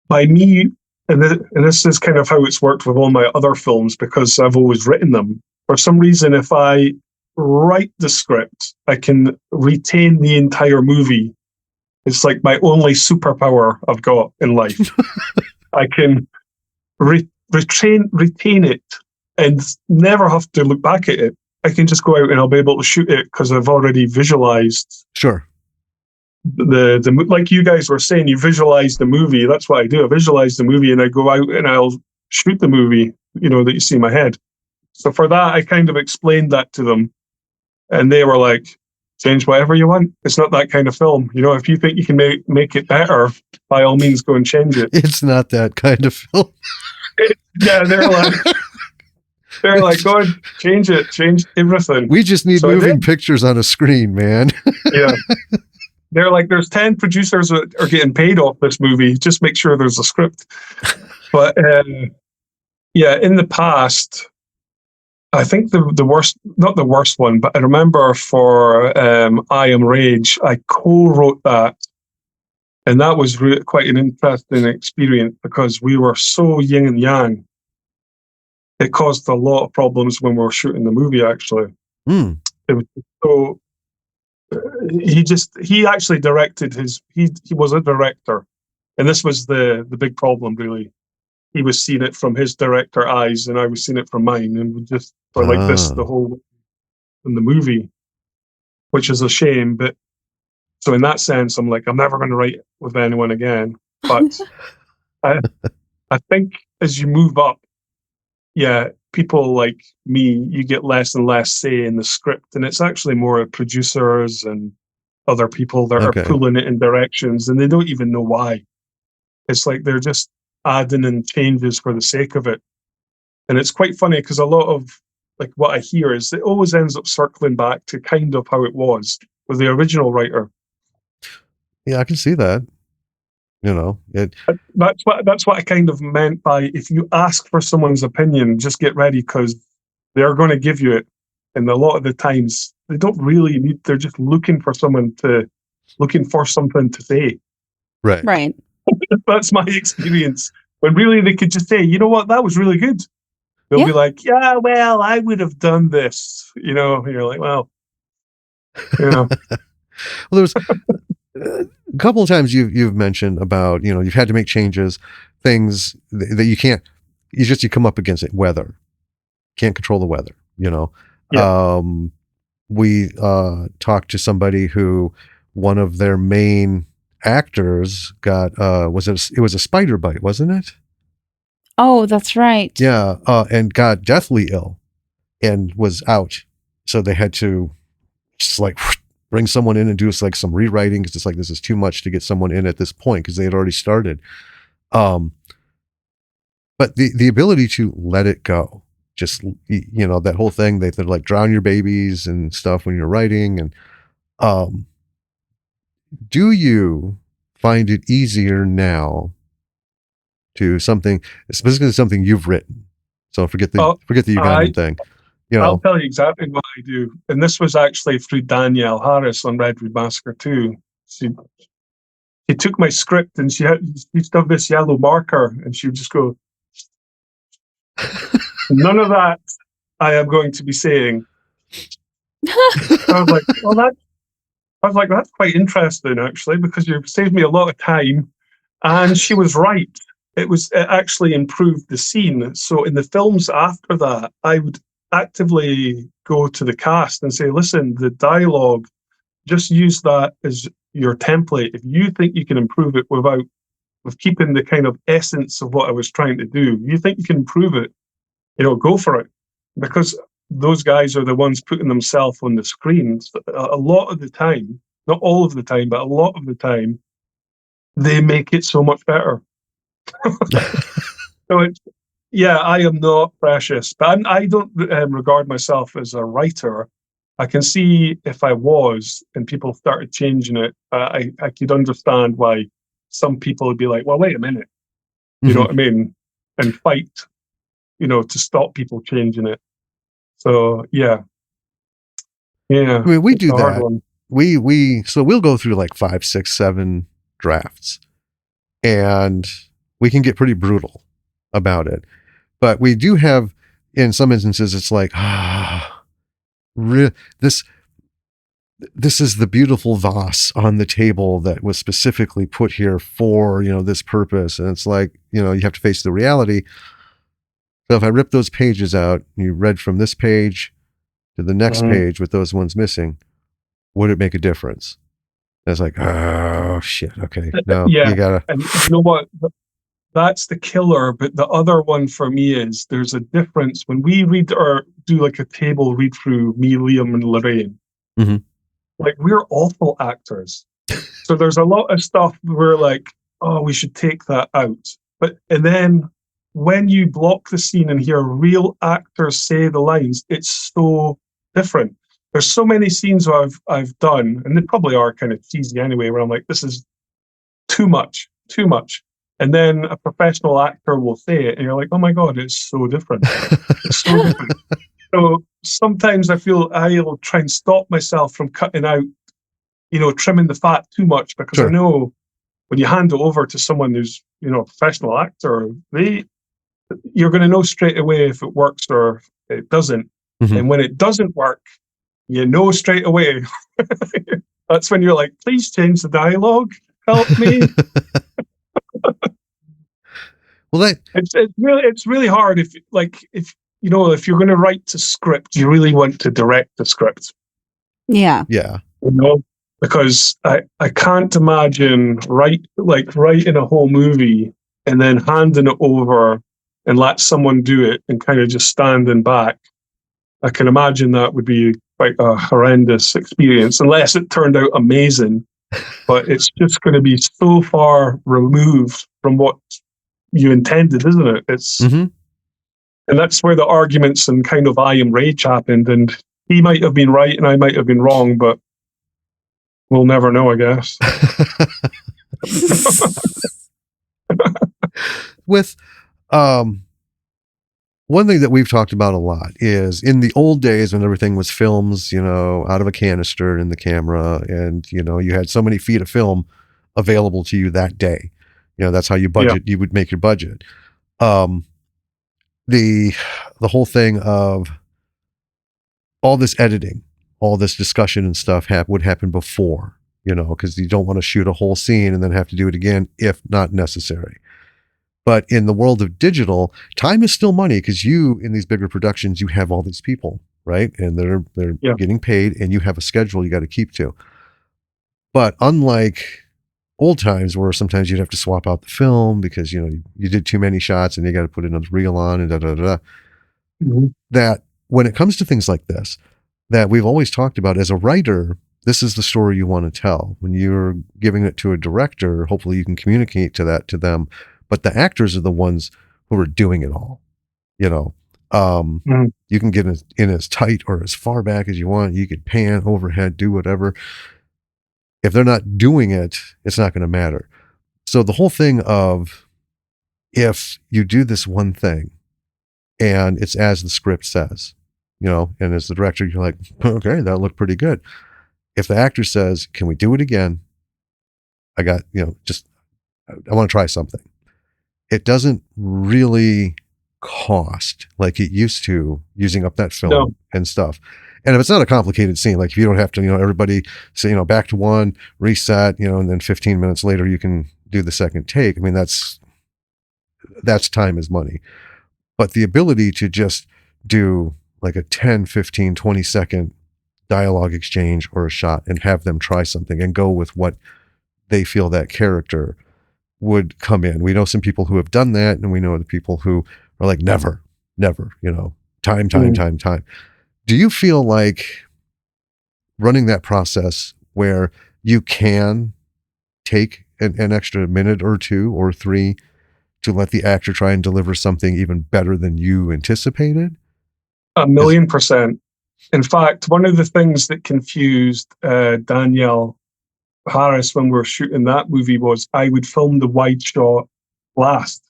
by me, and this is kind of how it's worked with all my other films, because I've always written them. For some reason, if I write the script, I can retain the entire movie. It's like my only superpower I've got in life. I can retain it and never have to look back at it. I can just go out and I'll be able to shoot it because I've already visualized. Sure. The like you guys were saying, you visualize the movie. That's what I do. I visualize the movie and I go out and I'll shoot the movie, that you see in my head. So for that, I kind of explained that to them, and they were like, change whatever you want. It's not that kind of film. If you think you can make it better, by all means, go and change it. It's not that kind of film. They're like, go and change it, change everything. We just need moving pictures on a screen, man. Yeah. They're like, there's 10 producers that are getting paid off this movie. Just make sure there's a script. But in the past, I think the worst, not the worst one, but I remember for I Am Rage, I co-wrote that. And that was quite an interesting experience because we were so yin and yang. It caused a lot of problems when we were shooting the movie, actually. Mm. It was so... He actually directed he was a director. And this was the big problem, really. He was seeing it from his director eyes, and I was seeing it from mine, and we just were like this the whole in the movie, which is a shame. But so in that sense, I'm like, I'm never going to write with anyone again. But I think as you move up, people like me, you get less and less say in the script, and it's actually more producers and other people that are pulling it in directions, and they don't even know why. It's like they're just adding in changes for the sake of it. And it's quite funny because a lot of like what I hear is it always ends up circling back to kind of how it was with the original writer. Yeah, I can see that. That's what I kind of meant by, if you ask for someone's opinion, just get ready because they're going to give you it. And a lot of the times they don't really need, they're just looking for something to say. Right. That's my experience. When really they could just say, you know what, that was really good. They'll be like, yeah, well, I would have done this. You're like, well, Well, there's a couple of times you've mentioned about, you've had to make changes, things that you come up against it. Weather. Can't control the weather, Yeah. We talked to somebody who one of their main actors got it was a spider bite, wasn't it? Oh, that's right. Yeah, and got deathly ill and was out. So they had to just like bring someone in and do like some rewriting because it's like this is too much to get someone in at this point because they had already started. But the ability to let it go, just that whole thing they're like drown your babies and stuff when you're writing, and do you find it easier now to something, specifically something you've written? So forget the Ugandan thing. I'll tell you exactly what I do. And this was actually through Danielle Harris on Redwood Massacre 2. She took my script and she used to have this yellow marker and she would just go, none of that I am going to be saying. I was like, that's quite interesting actually, because you've saved me a lot of time. And she was right. It actually improved the scene. So in the films after that, I would actively go to the cast and say, listen, the dialogue, just use that as your template. If you think you can improve it with keeping the kind of essence of what I was trying to do, you think you can improve it, go for it. Because those guys are the ones putting themselves on the screens. A lot of the time, not all of the time, but a lot of the time, they make it so much better. So I am not precious, but I don't regard myself as a writer. I can see if I was and people started changing it, I could understand why some people would be like, well, wait a minute. You know what I mean? And fight, to stop people changing it. So, yeah. I mean, we do that. So we'll go through like 5, 6, 7 drafts and we can get pretty brutal about it. But we do have, in some instances, it's like, this is the beautiful vase on the table that was specifically put here for, this purpose. And it's like, you have to face the reality. So if I rip those pages out, you read from this page to the next page with those ones missing, would it make a difference? And it's like, oh shit. Okay. No, you gotta. And you know what? That's the killer. But the other one for me is there's a difference when we read or do like a table read through, me, Liam, and Lorraine. Mm-hmm. Like, we're awful actors. So there's a lot of stuff we're like, oh, we should take that out. And then when you block the scene and hear real actors say the lines, it's so different. There's so many scenes where I've done, and they probably are kind of cheesy anyway, where I'm like, this is too much. And then a professional actor will say it, and you're like, oh my God, it's so different. It's so different. So sometimes I feel I'll try and stop myself from cutting out, trimming the fat too much, because I know when you hand it over to someone who's, a professional actor, you're going to know straight away if it works or it doesn't. Mm-hmm. And when it doesn't work, you know straight away. That's when you're like, please change the dialogue. Help me. Well, it's really hard if you're going to write to script, you really want to direct the script. Yeah. Because I can't imagine writing a whole movie and then handing it over and let someone do it and kind of just standing back. I can imagine that would be quite a horrendous experience, unless it turned out amazing. But it's just going to be so far removed from what you intended, isn't it? It's and that's where the arguments and kind of I am rage happened, and he might have been right and I might have been wrong, but we'll never know, I guess. With one thing that we've talked about a lot is in the old days when everything was films, out of a canister in the camera, and you had so many feet of film available to you that day. That's how you budget. You would make your budget. The whole thing of all this editing, all this discussion and stuff would happen before, because you don't want to shoot a whole scene and then have to do it again if not necessary. But in the world of digital, time is still money, because you, in these bigger productions, you have all these people, right? And they're getting paid, and you have a schedule you got to keep to. But unlike old times where sometimes you'd have to swap out the film because, you did too many shots and you got to put another reel on and Mm-hmm. that when it comes to things like this, that we've always talked about as a writer, this is the story you want to tell. When you're giving it to a director, hopefully you can communicate to them, but the actors are the ones who are doing it all, Mm-hmm. You can get in as tight or as far back as you want. You could pan overhead, do whatever. If they're not doing it, it's not going to matter. So the whole thing of, if you do this one thing and it's as the script says, and as the director, you're like, okay, that looked pretty good. If the actor says, can we do it again? I got, I want to try something. It doesn't really cost like it used to using up that film and stuff. And if it's not a complicated scene, like if you don't have to, everybody say, back to one, reset, and then 15 minutes later you can do the second take. I mean, that's time is money. But the ability to just do like a 10, 15, 20 second dialogue exchange or a shot and have them try something and go with what they feel that character would come in. We know some people who have done that, and we know the people who are like, never, time. Do you feel like running that process where you can take an extra minute or 2 or 3 to let the actor try and deliver something even better than you anticipated? 1,000,000%. In fact, one of the things that confused Danielle Harris when we were shooting that movie was I would film the wide shot last.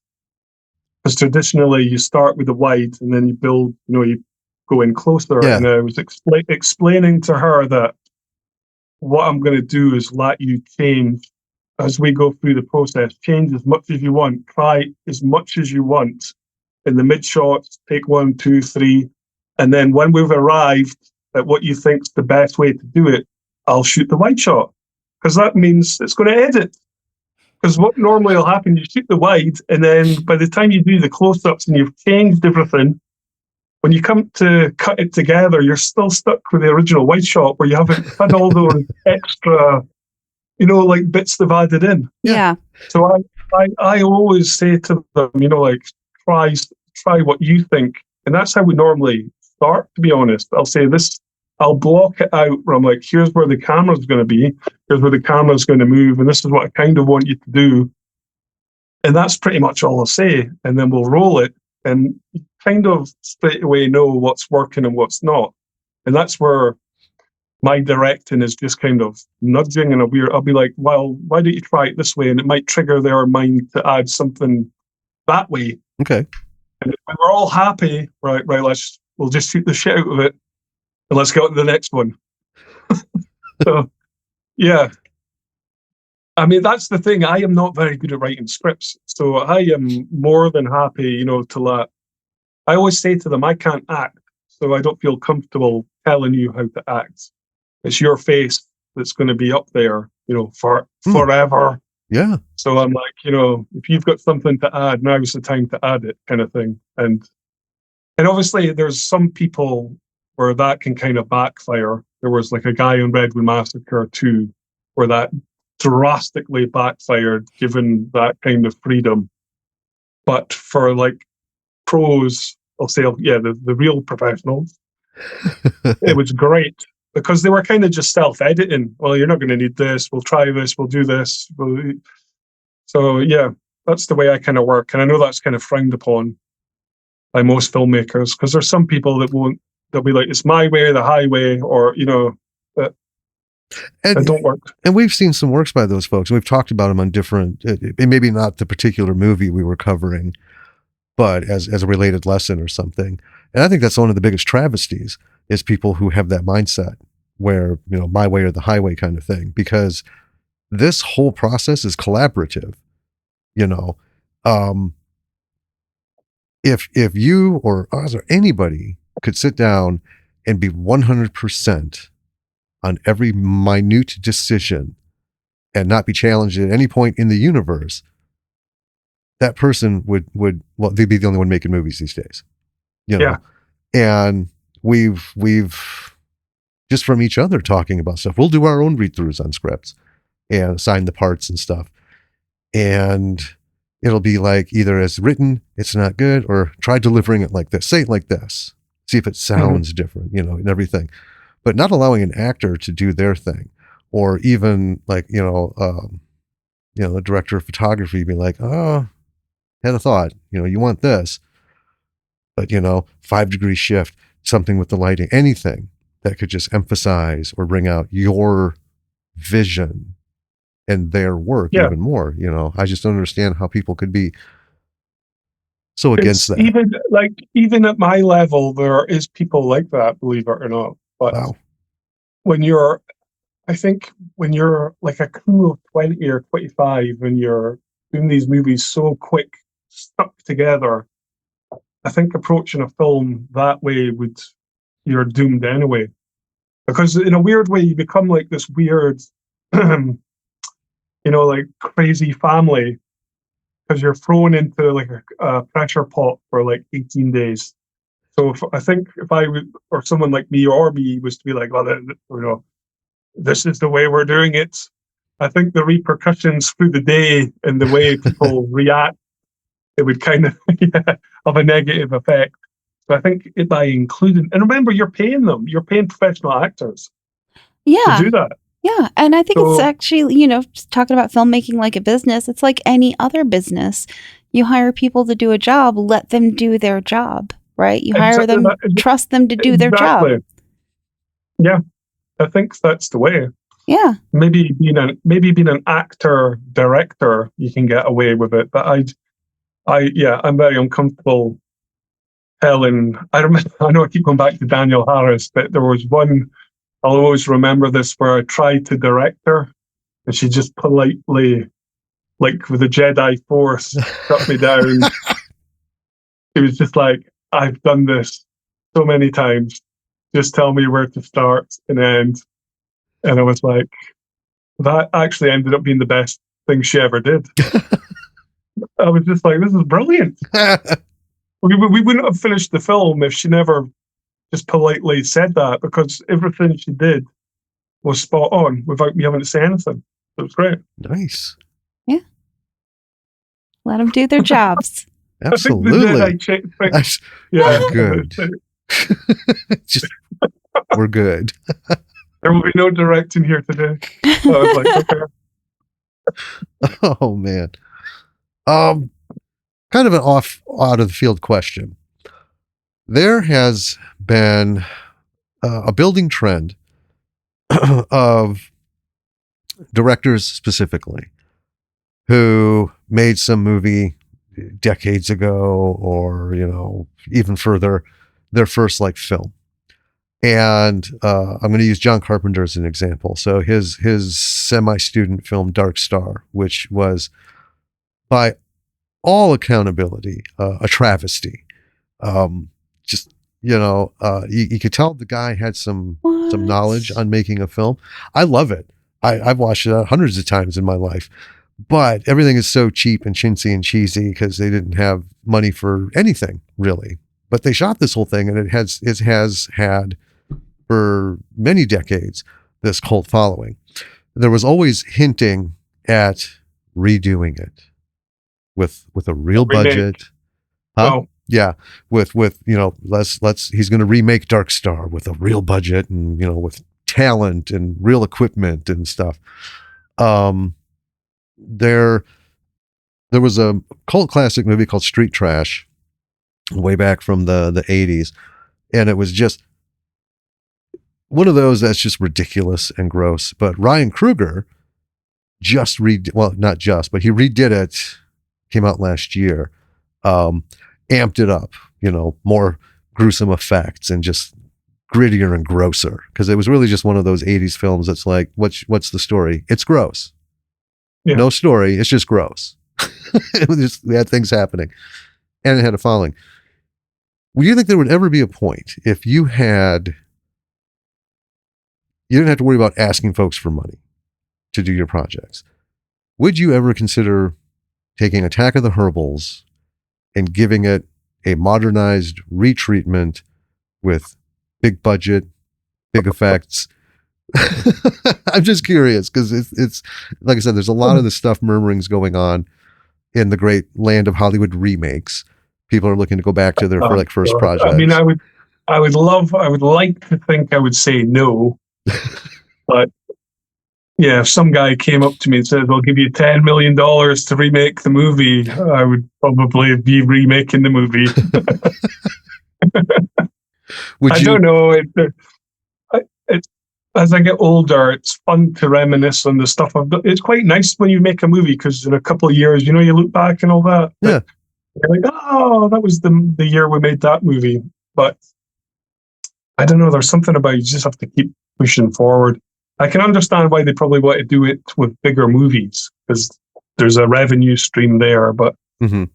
Because traditionally you start with the wide and then you build, you go in closer. Yeah. And I was explaining to her that what I'm going to do is let you change as we go through the process. Change as much as you want. Try as much as you want. In the mid shots, take 1, 2, 3. And then when we've arrived at what you think's the best way to do it, I'll shoot the wide shot. Because that means it's going to edit. Because what normally will happen, you shoot the wide, and then by the time you do the close-ups and you've changed everything, when you come to cut it together, you're still stuck with the original wide shot where you haven't had all those extra, like bits they've added in. Yeah. So I always say to them, try what you think. And that's how we normally start, to be honest. I'll say this, I'll block it out where I'm like, here's where the camera's going to be, here's where the camera's going to move, and this is what I kind of want you to do. And that's pretty much all I'll say. And then we'll roll it, and you kind of straight away know what's working and what's not. And that's where my directing is just kind of nudging, and I'll be like, well, why don't you try it this way? And it might trigger their mind to add something that way. Okay. And when we're all happy, right, we'll just shoot the shit out of it. And let's go to the next one. So, yeah. I mean, that's the thing. I am not very good at writing scripts. So I am more than happy, to let... I always say to them, I can't act. So I don't feel comfortable telling you how to act. It's your face that's going to be up there, forever. Yeah. So I'm like, if you've got something to add, now's the time to add it, kind of thing. And obviously there's some people where that can kind of backfire. There was like a guy in Redwood Massacre 2 where that drastically backfired, given that kind of freedom. But for like pros, I'll say, the real professionals, it was great because they were kind of just self-editing. Well, you're not going to need this. We'll try this. We'll do this. So yeah, that's the way I kind of work. And I know that's kind of frowned upon by most filmmakers because there's some people that won't. They'll be like, it's my way or the highway, or, that don't work. And we've seen some works by those folks. We've talked about them on different, maybe not the particular movie we were covering, but as a related lesson or something. And I think that's one of the biggest travesties is people who have that mindset where, my way or the highway kind of thing, because this whole process is collaborative, if you or us or anybody could sit down and be 100% on every minute decision and not be challenged at any point in the universe, that person would they'd be the only one making movies these days, Yeah. And we've just from each other talking about stuff. We'll do our own read-throughs on scripts, and assign the parts and stuff. And it'll be like either as written, it's not good, or try delivering it like this, say it like this, see if it sounds different, and everything. But not allowing an actor to do their thing, or even like, the director of photography be like, oh, had a thought, you want this, but 5-degree shift, something with the lighting, anything that could just emphasize or bring out your vision and their work even more. I just don't understand how people could be so against that. Even at my level, there is people like that, believe it or not. But wow. I think when you're like a crew of 20 or 25 and you're doing these movies so quick, stuck together, I think approaching a film that way you're doomed anyway. Because in a weird way, you become like this weird, like crazy family, because you're thrown into like a pressure pot for like 18 days. So I think if I would, or someone like me or me was to be like, well, this is the way we're doing it, I think the repercussions through the day and the way people react, it would kind of have a negative effect. So I think by including, and remember, you're paying professional actors to do that. Yeah. And I think it's actually, just talking about filmmaking like a business, it's like any other business. You hire people to do a job, let them do their job, right? You hire them, trust them to do their job. Yeah. I think that's the way. Yeah. Maybe being an actor director, you can get away with it. But I'm very uncomfortable telling. I know I keep going back to Daniel Harris, but there was one, I'll always remember this, where I tried to direct her and she just politely, like with a Jedi Force, shut me down. She was just like, I've done this so many times. Just tell me where to start and end. And I was like, that actually ended up being the best thing she ever did. I was just like, this is brilliant. We wouldn't have finished the film if she never just politely said that, because everything she did was spot on without me having to say anything. It was great. Nice. Yeah. Let them do their jobs. Absolutely. Yeah. Good. Just, we're good. There will be no directing here today. So I was like, okay. Oh man. Kind of an out of the field question. There has been a building trend of directors specifically who made some movie decades ago, or even further, their first like film. And I'm going to use John Carpenter as an example. So his semi-student film Dark Star, which was by all accountability a travesty. You could tell the guy had some knowledge on making a film. I love it. I've watched it hundreds of times in my life, but everything is so cheap and chintzy and cheesy because they didn't have money for anything really. But they shot this whole thing, and it has had for many decades this cult following. There was always hinting at redoing it with a real budget. Huh? Oh. Yeah, with he's going to remake Dark Star with a real budget and with talent and real equipment and stuff. There was a cult classic movie called Street Trash way back from the 80s, and it was just one of those that's just ridiculous and gross. But Ryan Coogler he redid it, came out last year, amped it up, more gruesome effects and just grittier and grosser, because it was really just one of those 80s films that's like, what's the story? It's gross. Yeah. No story, it's just gross. We had things happening, and it had a following. Would you think there would ever be a point if you didn't have to worry about asking folks for money to do your projects? Would you ever consider taking Attack of the Herbals and giving it a modernized retreatment with big budget, big effects, I'm just curious because it's like I said, there's a lot of this stuff murmurings going on in the great land of Hollywood remakes. People are looking to go back to their first projects. I mean, I would like to think I would say no, but yeah, if some guy came up to me and said, "I'll give you $10 million to remake the movie," I would probably be remaking the movie. I don't know. As I get older, it's fun to reminisce on the stuff I've done. It's quite nice when you make a movie because in a couple of years, you look back and all that. Yeah. You're like, oh, that was the year we made that movie. But I don't know. There's something about you just have to keep pushing forward. I can understand why they probably want to do it with bigger movies because there's a revenue stream there. But the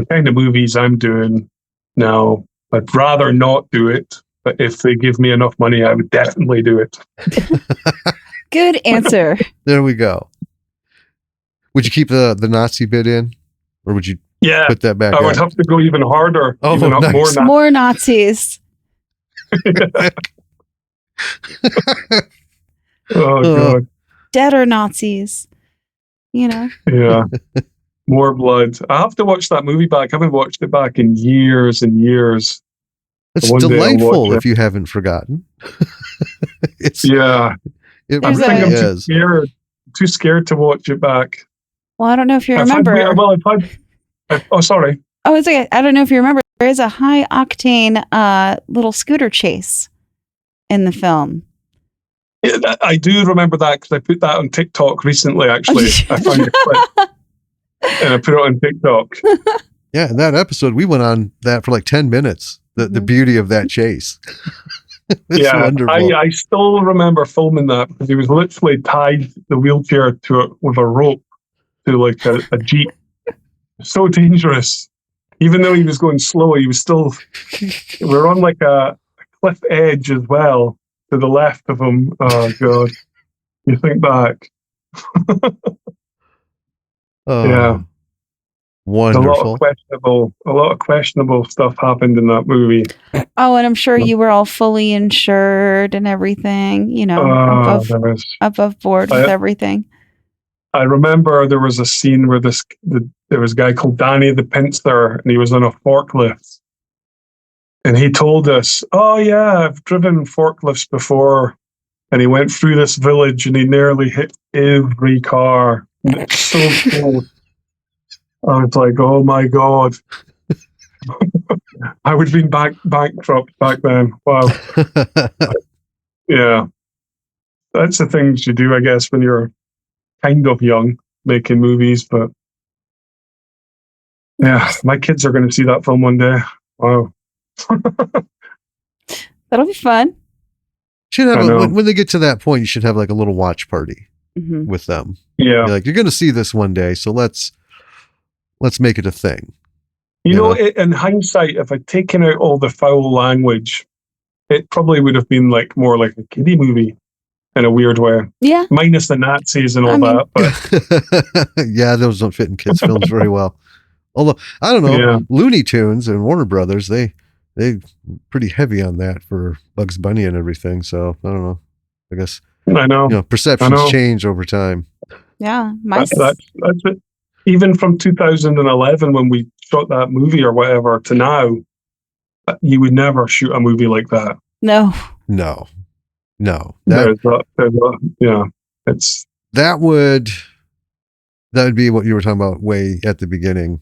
kind of movies I'm doing now, I'd rather not do it. But if they give me enough money, I would definitely do it. Good answer. There we go. Would you keep the Nazi bit in? Or would you put that back I would have to go even harder. Oh, even up nice. More Nazis. Oh, God. Dead or Nazis. Yeah. More blood. I have to watch that movie back. I haven't watched it back in years and years. It's delightful if you haven't forgotten. It I'm really is. Too scared to watch it back. Well, I don't know if you remember. Sorry. Oh, it's okay. I don't know if you remember. There is a high octane little scooter chase in the film. Yeah, I do remember that because I put that on TikTok recently, actually. I found a clip and I put it on TikTok. Yeah, in that episode, we went on that for like 10 minutes. The beauty of that chase. It's wonderful. I still remember filming that because he was literally tied the wheelchair to it with a rope to like a Jeep. So dangerous. Even though he was going slow, he was still... We're on like a cliff edge as well to the left of him. Oh, God. You think back. Yeah. Wonderful. A lot of questionable stuff happened in that movie. Oh, and I'm sure you were all fully insured and everything, above board with everything. I remember there was a scene where there was a guy called Danny the Pincer, and he was on a forklift. And he told us, "Oh yeah, I've driven forklifts before." And he went through this village and he nearly hit every car. And it's so cool. I was like, oh my God. I would have been bankrupt back then. Wow. Yeah. That's the things you do, I guess, when you're kind of young, making movies. But yeah, my kids are going to see that film one day. Wow. That'll be fun. Should have when they get to that point, you should have like a little watch party with them. Yeah. You're going to see this one day, so let's make it a thing. You know, in hindsight, if I'd taken out all the foul language, it probably would have been more like a kiddie movie in a weird way. Yeah. Minus the Nazis and all that. But yeah, those don't fit in kids' films very well. Although, I don't know, Looney Tunes and Warner Brothers, they pretty heavy on that for Bugs Bunny and everything. So, I don't know. I guess, I know. Perceptions change over time. Yeah. That's it. Even from 2011, when we shot that movie or whatever, to now, you would never shoot a movie like that. No. That would be what you were talking about way at the beginning.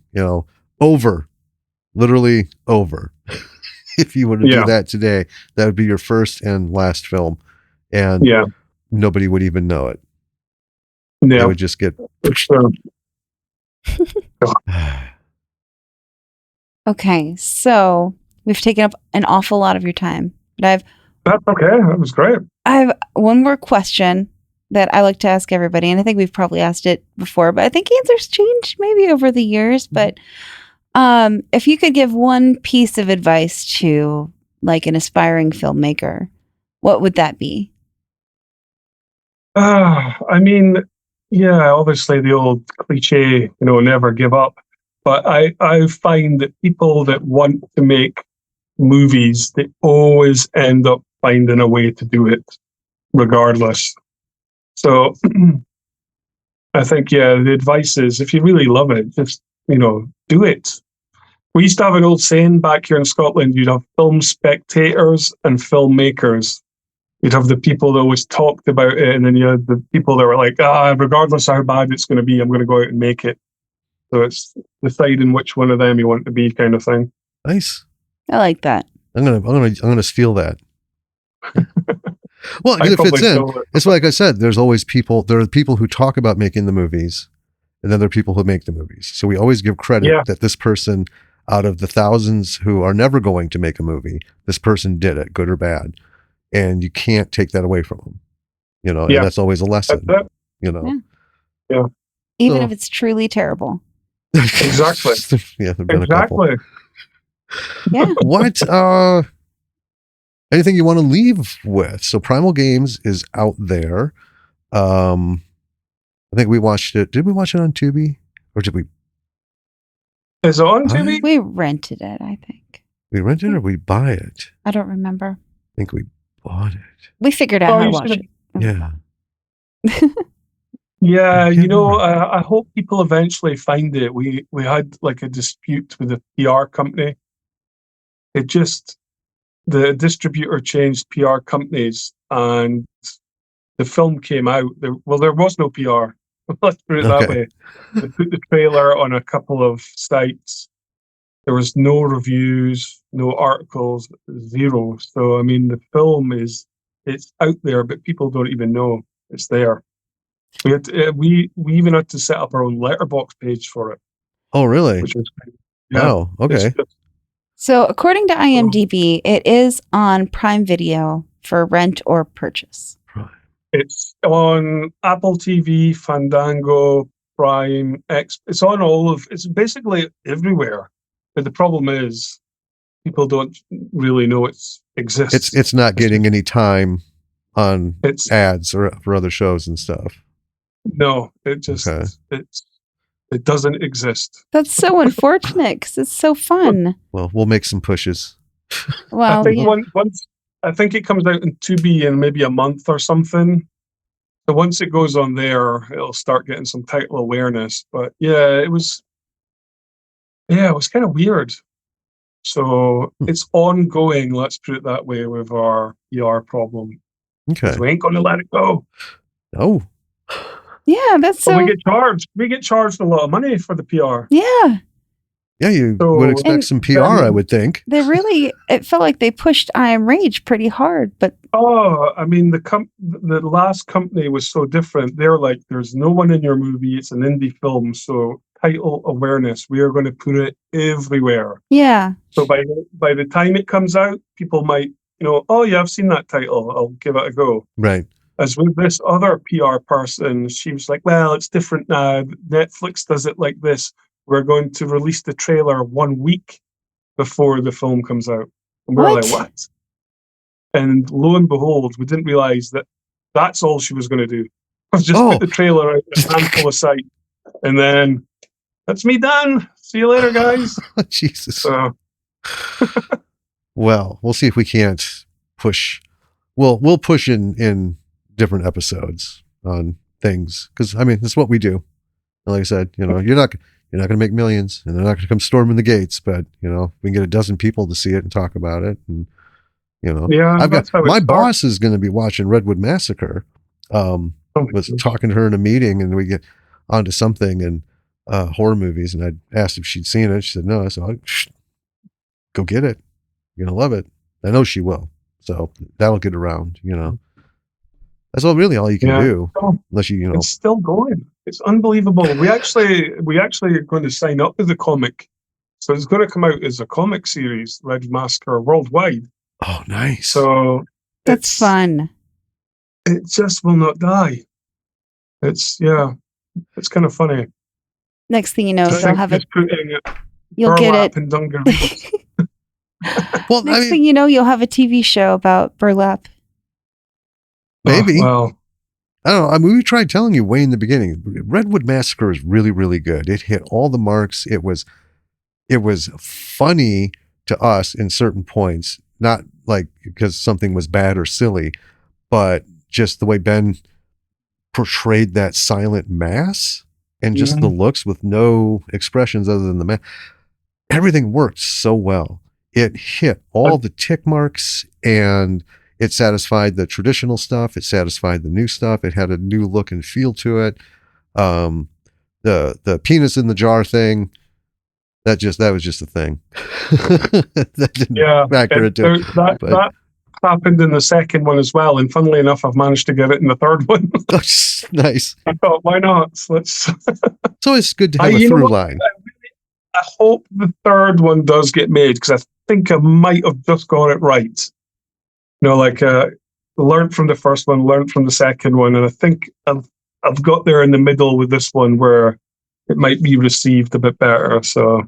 Literally over. If you were to do that today, that would be your first and last film, and nobody would even know it. Yeah, they would just get. Okay, so we've taken up an awful lot of your time, but that's okay. That was great. I have one more question that I like to ask everybody, and I think we've probably asked it before, but I think answers change maybe over the years. But if you could give one piece of advice to an aspiring filmmaker, what would that be? I mean, obviously the old cliche, never give up. But I find that people that want to make movies, they always end up finding a way to do it. regardless. So I think, the advice is, if you really love it, just, do it. We used to have an old saying back here in Scotland: you'd have film spectators and filmmakers. You'd have the people that always talked about it, and then you had the people that were like, regardless of how bad it's going to be, I'm going to go out and make it. So it's deciding which one of them you want to be, kind of thing. Nice. I like that. I'm gonna steal that. Well, it fits in. It's like I said, there are people who talk about making the movies, and then there are people who make the movies. So we always give credit that this person, out of the thousands who are never going to make a movie, this person did it, good or bad. And you can't take that away from them. And that's always a lesson. Yeah. Yeah. Even if it's truly terrible. Exactly. Yeah, there've been a couple. Yeah. What anything you want to leave with? So Primal Games is out there. I think we watched it. Did we watch it on Tubi? Or did we? Is it on Tubi? We rented it, I think. We rented it or we buy it? I don't remember. I think we bought it. We figured out how to watch it. Yeah. Yeah, I hope people eventually find it. We had like a dispute with a PR company. The distributor changed PR companies, and the film came out. There was no PR. Let's put it that way. They put the trailer on a couple of sites. There was no reviews, no articles, zero. So, I mean, the film it's out there, but people don't even know it's there. We even had to set up our own letterbox page for it. Oh, really? Which was Oh, okay. So, according to IMDb, it is on Prime Video for rent or purchase. It's on Apple TV, Fandango, Prime, X. It's on it's basically everywhere. But the problem is, people don't really know it exists. It's not getting any time on ads or for other shows and stuff. No, it just it doesn't exist. That's so unfortunate because it's so fun. Well, we'll make some pushes. Well, I think once I think it comes out in Tubi in maybe a month or something. So once it goes on there, it'll start getting some title awareness. But it was kind of weird. So it's ongoing, let's put it that way, with our PR problem. Okay. We ain't going to let it go. No. Yeah, that's so. But we get charged. We get charged a lot of money for the PR. Yeah. Yeah, you would expect some PR, I would think. It felt like they pushed I Am Rage pretty hard, but. Oh, I mean, the last company was so different. They're like, there's no one in your movie. It's an indie film. So title awareness, we are going to put it everywhere. Yeah. So by the time it comes out, people might, oh yeah, I've seen that title. I'll give it a go. Right. As with this other PR person, she was like, well, it's different now. Netflix does it like this. We're going to release the trailer 1 week before the film comes out. And we're like, what? And lo and behold, we didn't realize that that's all she was going to do. Just put the trailer out a handful of sites. And then, that's me done. See you later, guys. Jesus. Well, we'll see if we can't push. We'll push in different episodes on things. Because, I mean, that's what we do. And like I said, you're not going to make millions, and they're not going to come storming the gates, but we can get a dozen people to see it and talk about it, and my boss is going to be watching Redwood Massacre. Was talking to her in a meeting, and we get onto something and horror movies, and I asked if she'd seen it. She said no. I said, go get it. You're gonna love it. I know she will. So that'll get around. That's all you can do, unless It's still going. It's unbelievable. We actually are going to sign up with the comic, so it's going to come out as a comic series, Redwood Massacre worldwide. Oh, nice! So that's fun. It just will not die. It's kind of funny. Next thing you know, they'll have it. You'll get it. And dungarees. Well, next thing you know, you'll have a TV show about burlap. Maybe. Well, I don't know. I mean, we tried telling you way in the beginning. Redwood Massacre is really, really good. It hit all the marks. It was funny to us in certain points, not like because something was bad or silly, but just the way Ben portrayed that silent mass and just the looks with no expressions other than the mask. Everything worked so well. It hit all the tick marks, and it satisfied the traditional stuff. It satisfied the new stuff. It had a new look and feel to it. The penis in the jar thing, that was just a thing. That didn't factor into it. That happened in the second one as well, and funnily enough, I've managed to get it in the third one. Nice. I thought, why not? It's always good to have a through line. I hope the third one does get made, because I think I might have just got it right. Learned from the first one, learned from the second one, and I think I've got there in the middle with this one where it might be received a bit better. So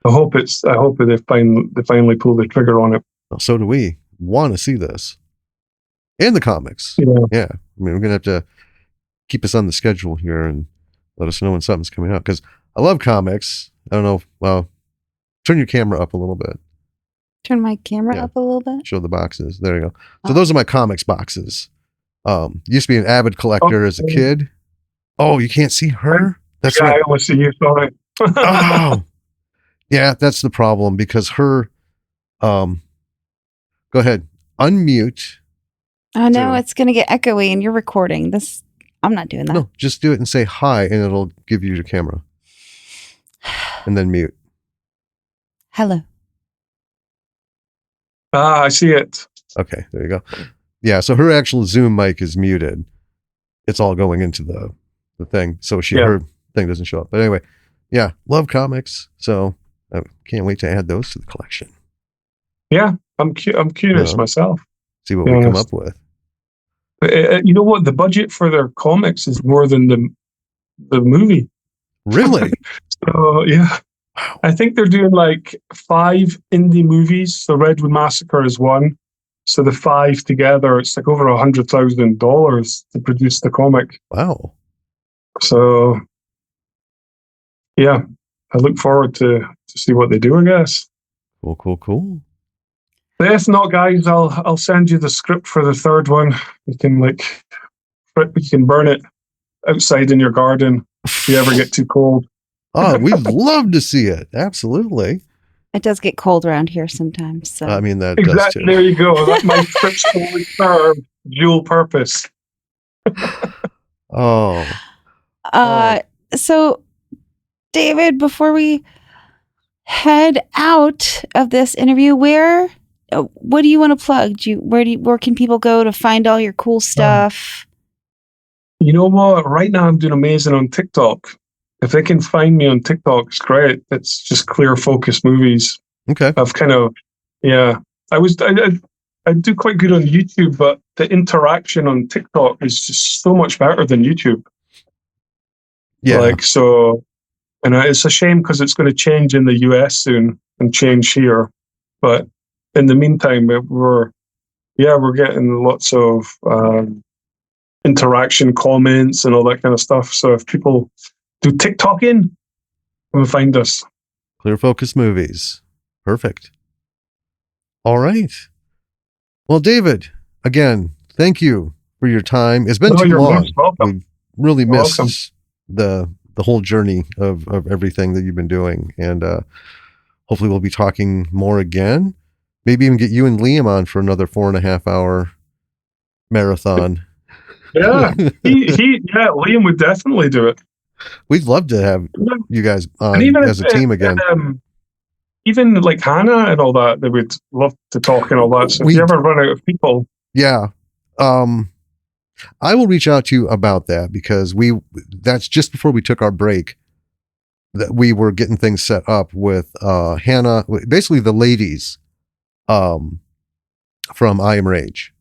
I hope they finally pull the trigger on it. So do we want to see this and the comics. Yeah. I mean, we're gonna have to keep us on the schedule here and let us know when something's coming out, because I love comics. I don't know. Well, turn your camera up a little bit. Turn my camera up a little bit. Show the boxes. There you go. So those are my comics boxes. Used to be an avid collector as a kid. Oh, you can't see her? That's right. I only see you. Sorry. Oh, yeah, that's the problem, because her. Go ahead. Unmute. Oh no, it's gonna get echoey, and you're recording this. I'm not doing that. No, just do it and say hi, and it'll give you your camera. And then mute. Hello. I see it. Okay, there you go. Yeah, so her actual Zoom mic is muted. It's all going into the thing, so her thing doesn't show up. But anyway, yeah, love comics, so I can't wait to add those to the collection. Yeah, I'm curious myself. See what we come up with. You know what? The budget for their comics is more than the movie. Really? So yeah. Wow. I think they're doing like 5 indie movies. So Redwood Massacre is one. So the 5 together, it's like over $100,000 to produce the comic. Wow. So yeah, I look forward to see what they do, I guess. Cool. If not, guys, I'll send you the script for the third one. You can burn it outside in your garden if you ever get too cold. Oh, we'd love to see it. Absolutely. It does get cold around here sometimes. So. I mean, that exactly. does too. There you go. That my script's fully served dual purpose. So, David, before we head out of this interview, what do you want to plug? Where can people go to find all your cool stuff? You know what? Right now I'm doing amazing on TikTok. If they can find me on TikTok, it's great. It's just Clear Focus Movies. Okay. I've kind of, I do quite good on YouTube, but the interaction on TikTok is just so much better than YouTube. Yeah. And it's a shame because it's going to change in the US soon and change here. But in the meantime, we're getting lots of interaction, comments, and all that kind of stuff. So if people do TikToking, come and find us. Clear Focus Movies. Perfect. All right. Well, David, again, thank you for your time. It's been too long. We've really missed the whole journey of everything that you've been doing. And hopefully we'll be talking more again. Maybe even get you and Liam on for another 4.5 hour marathon. Yeah. Liam would definitely do it. We'd love to have you guys on as a team again. Even like Hannah and all that, they would love to talk and all that. So if you ever run out of people. Yeah. I will reach out to you about that, because that's just before we took our break that we were getting things set up with Hannah, basically the ladies from I Am Rage.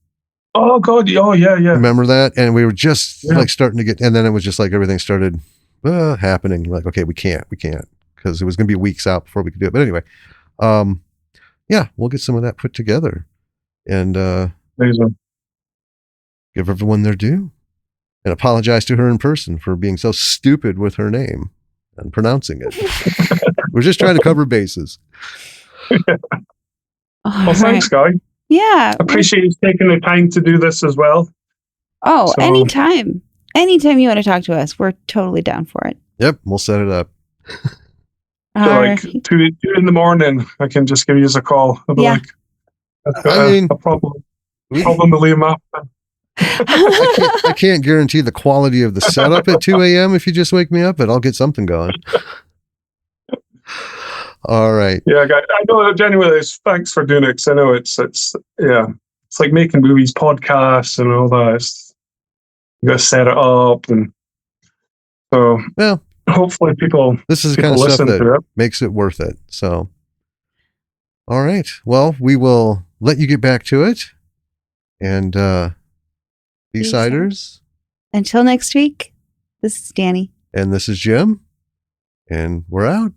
Oh God. Oh yeah. Remember that? And we were just like starting to get, and then it was just like everything started happening. Like, okay, we can't, because it was going to be weeks out before we could do it. But anyway, we'll get some of that put together and give everyone their due, and apologize to her in person for being so stupid with her name and pronouncing it. We're just trying to cover bases. Well, thanks, guy. Yeah. Appreciate you taking the time to do this as well. Oh, So- anytime. Anytime you want to talk to us, we're totally down for it. Yep, we'll set it up. So All like right. 2 in the morning, I can just give you a call. I'll be Yeah. like, I've got I mean, a problem we- with Liam Afton. I can't guarantee the quality of the setup at 2 a.m. if you just wake me up, but I'll get something going. All right. Yeah, I know genuinely. Thanks for doing it. 'Cause I know it's like making movies, podcasts, and all that. You got to set it up, and so Well, hopefully people this is the kind people of stuff listen to that it. makes it worth it. So, all right. Well, we will let you get back to it. And B-Siders. Until next week, this is Danny. And this is Jim. And we're out.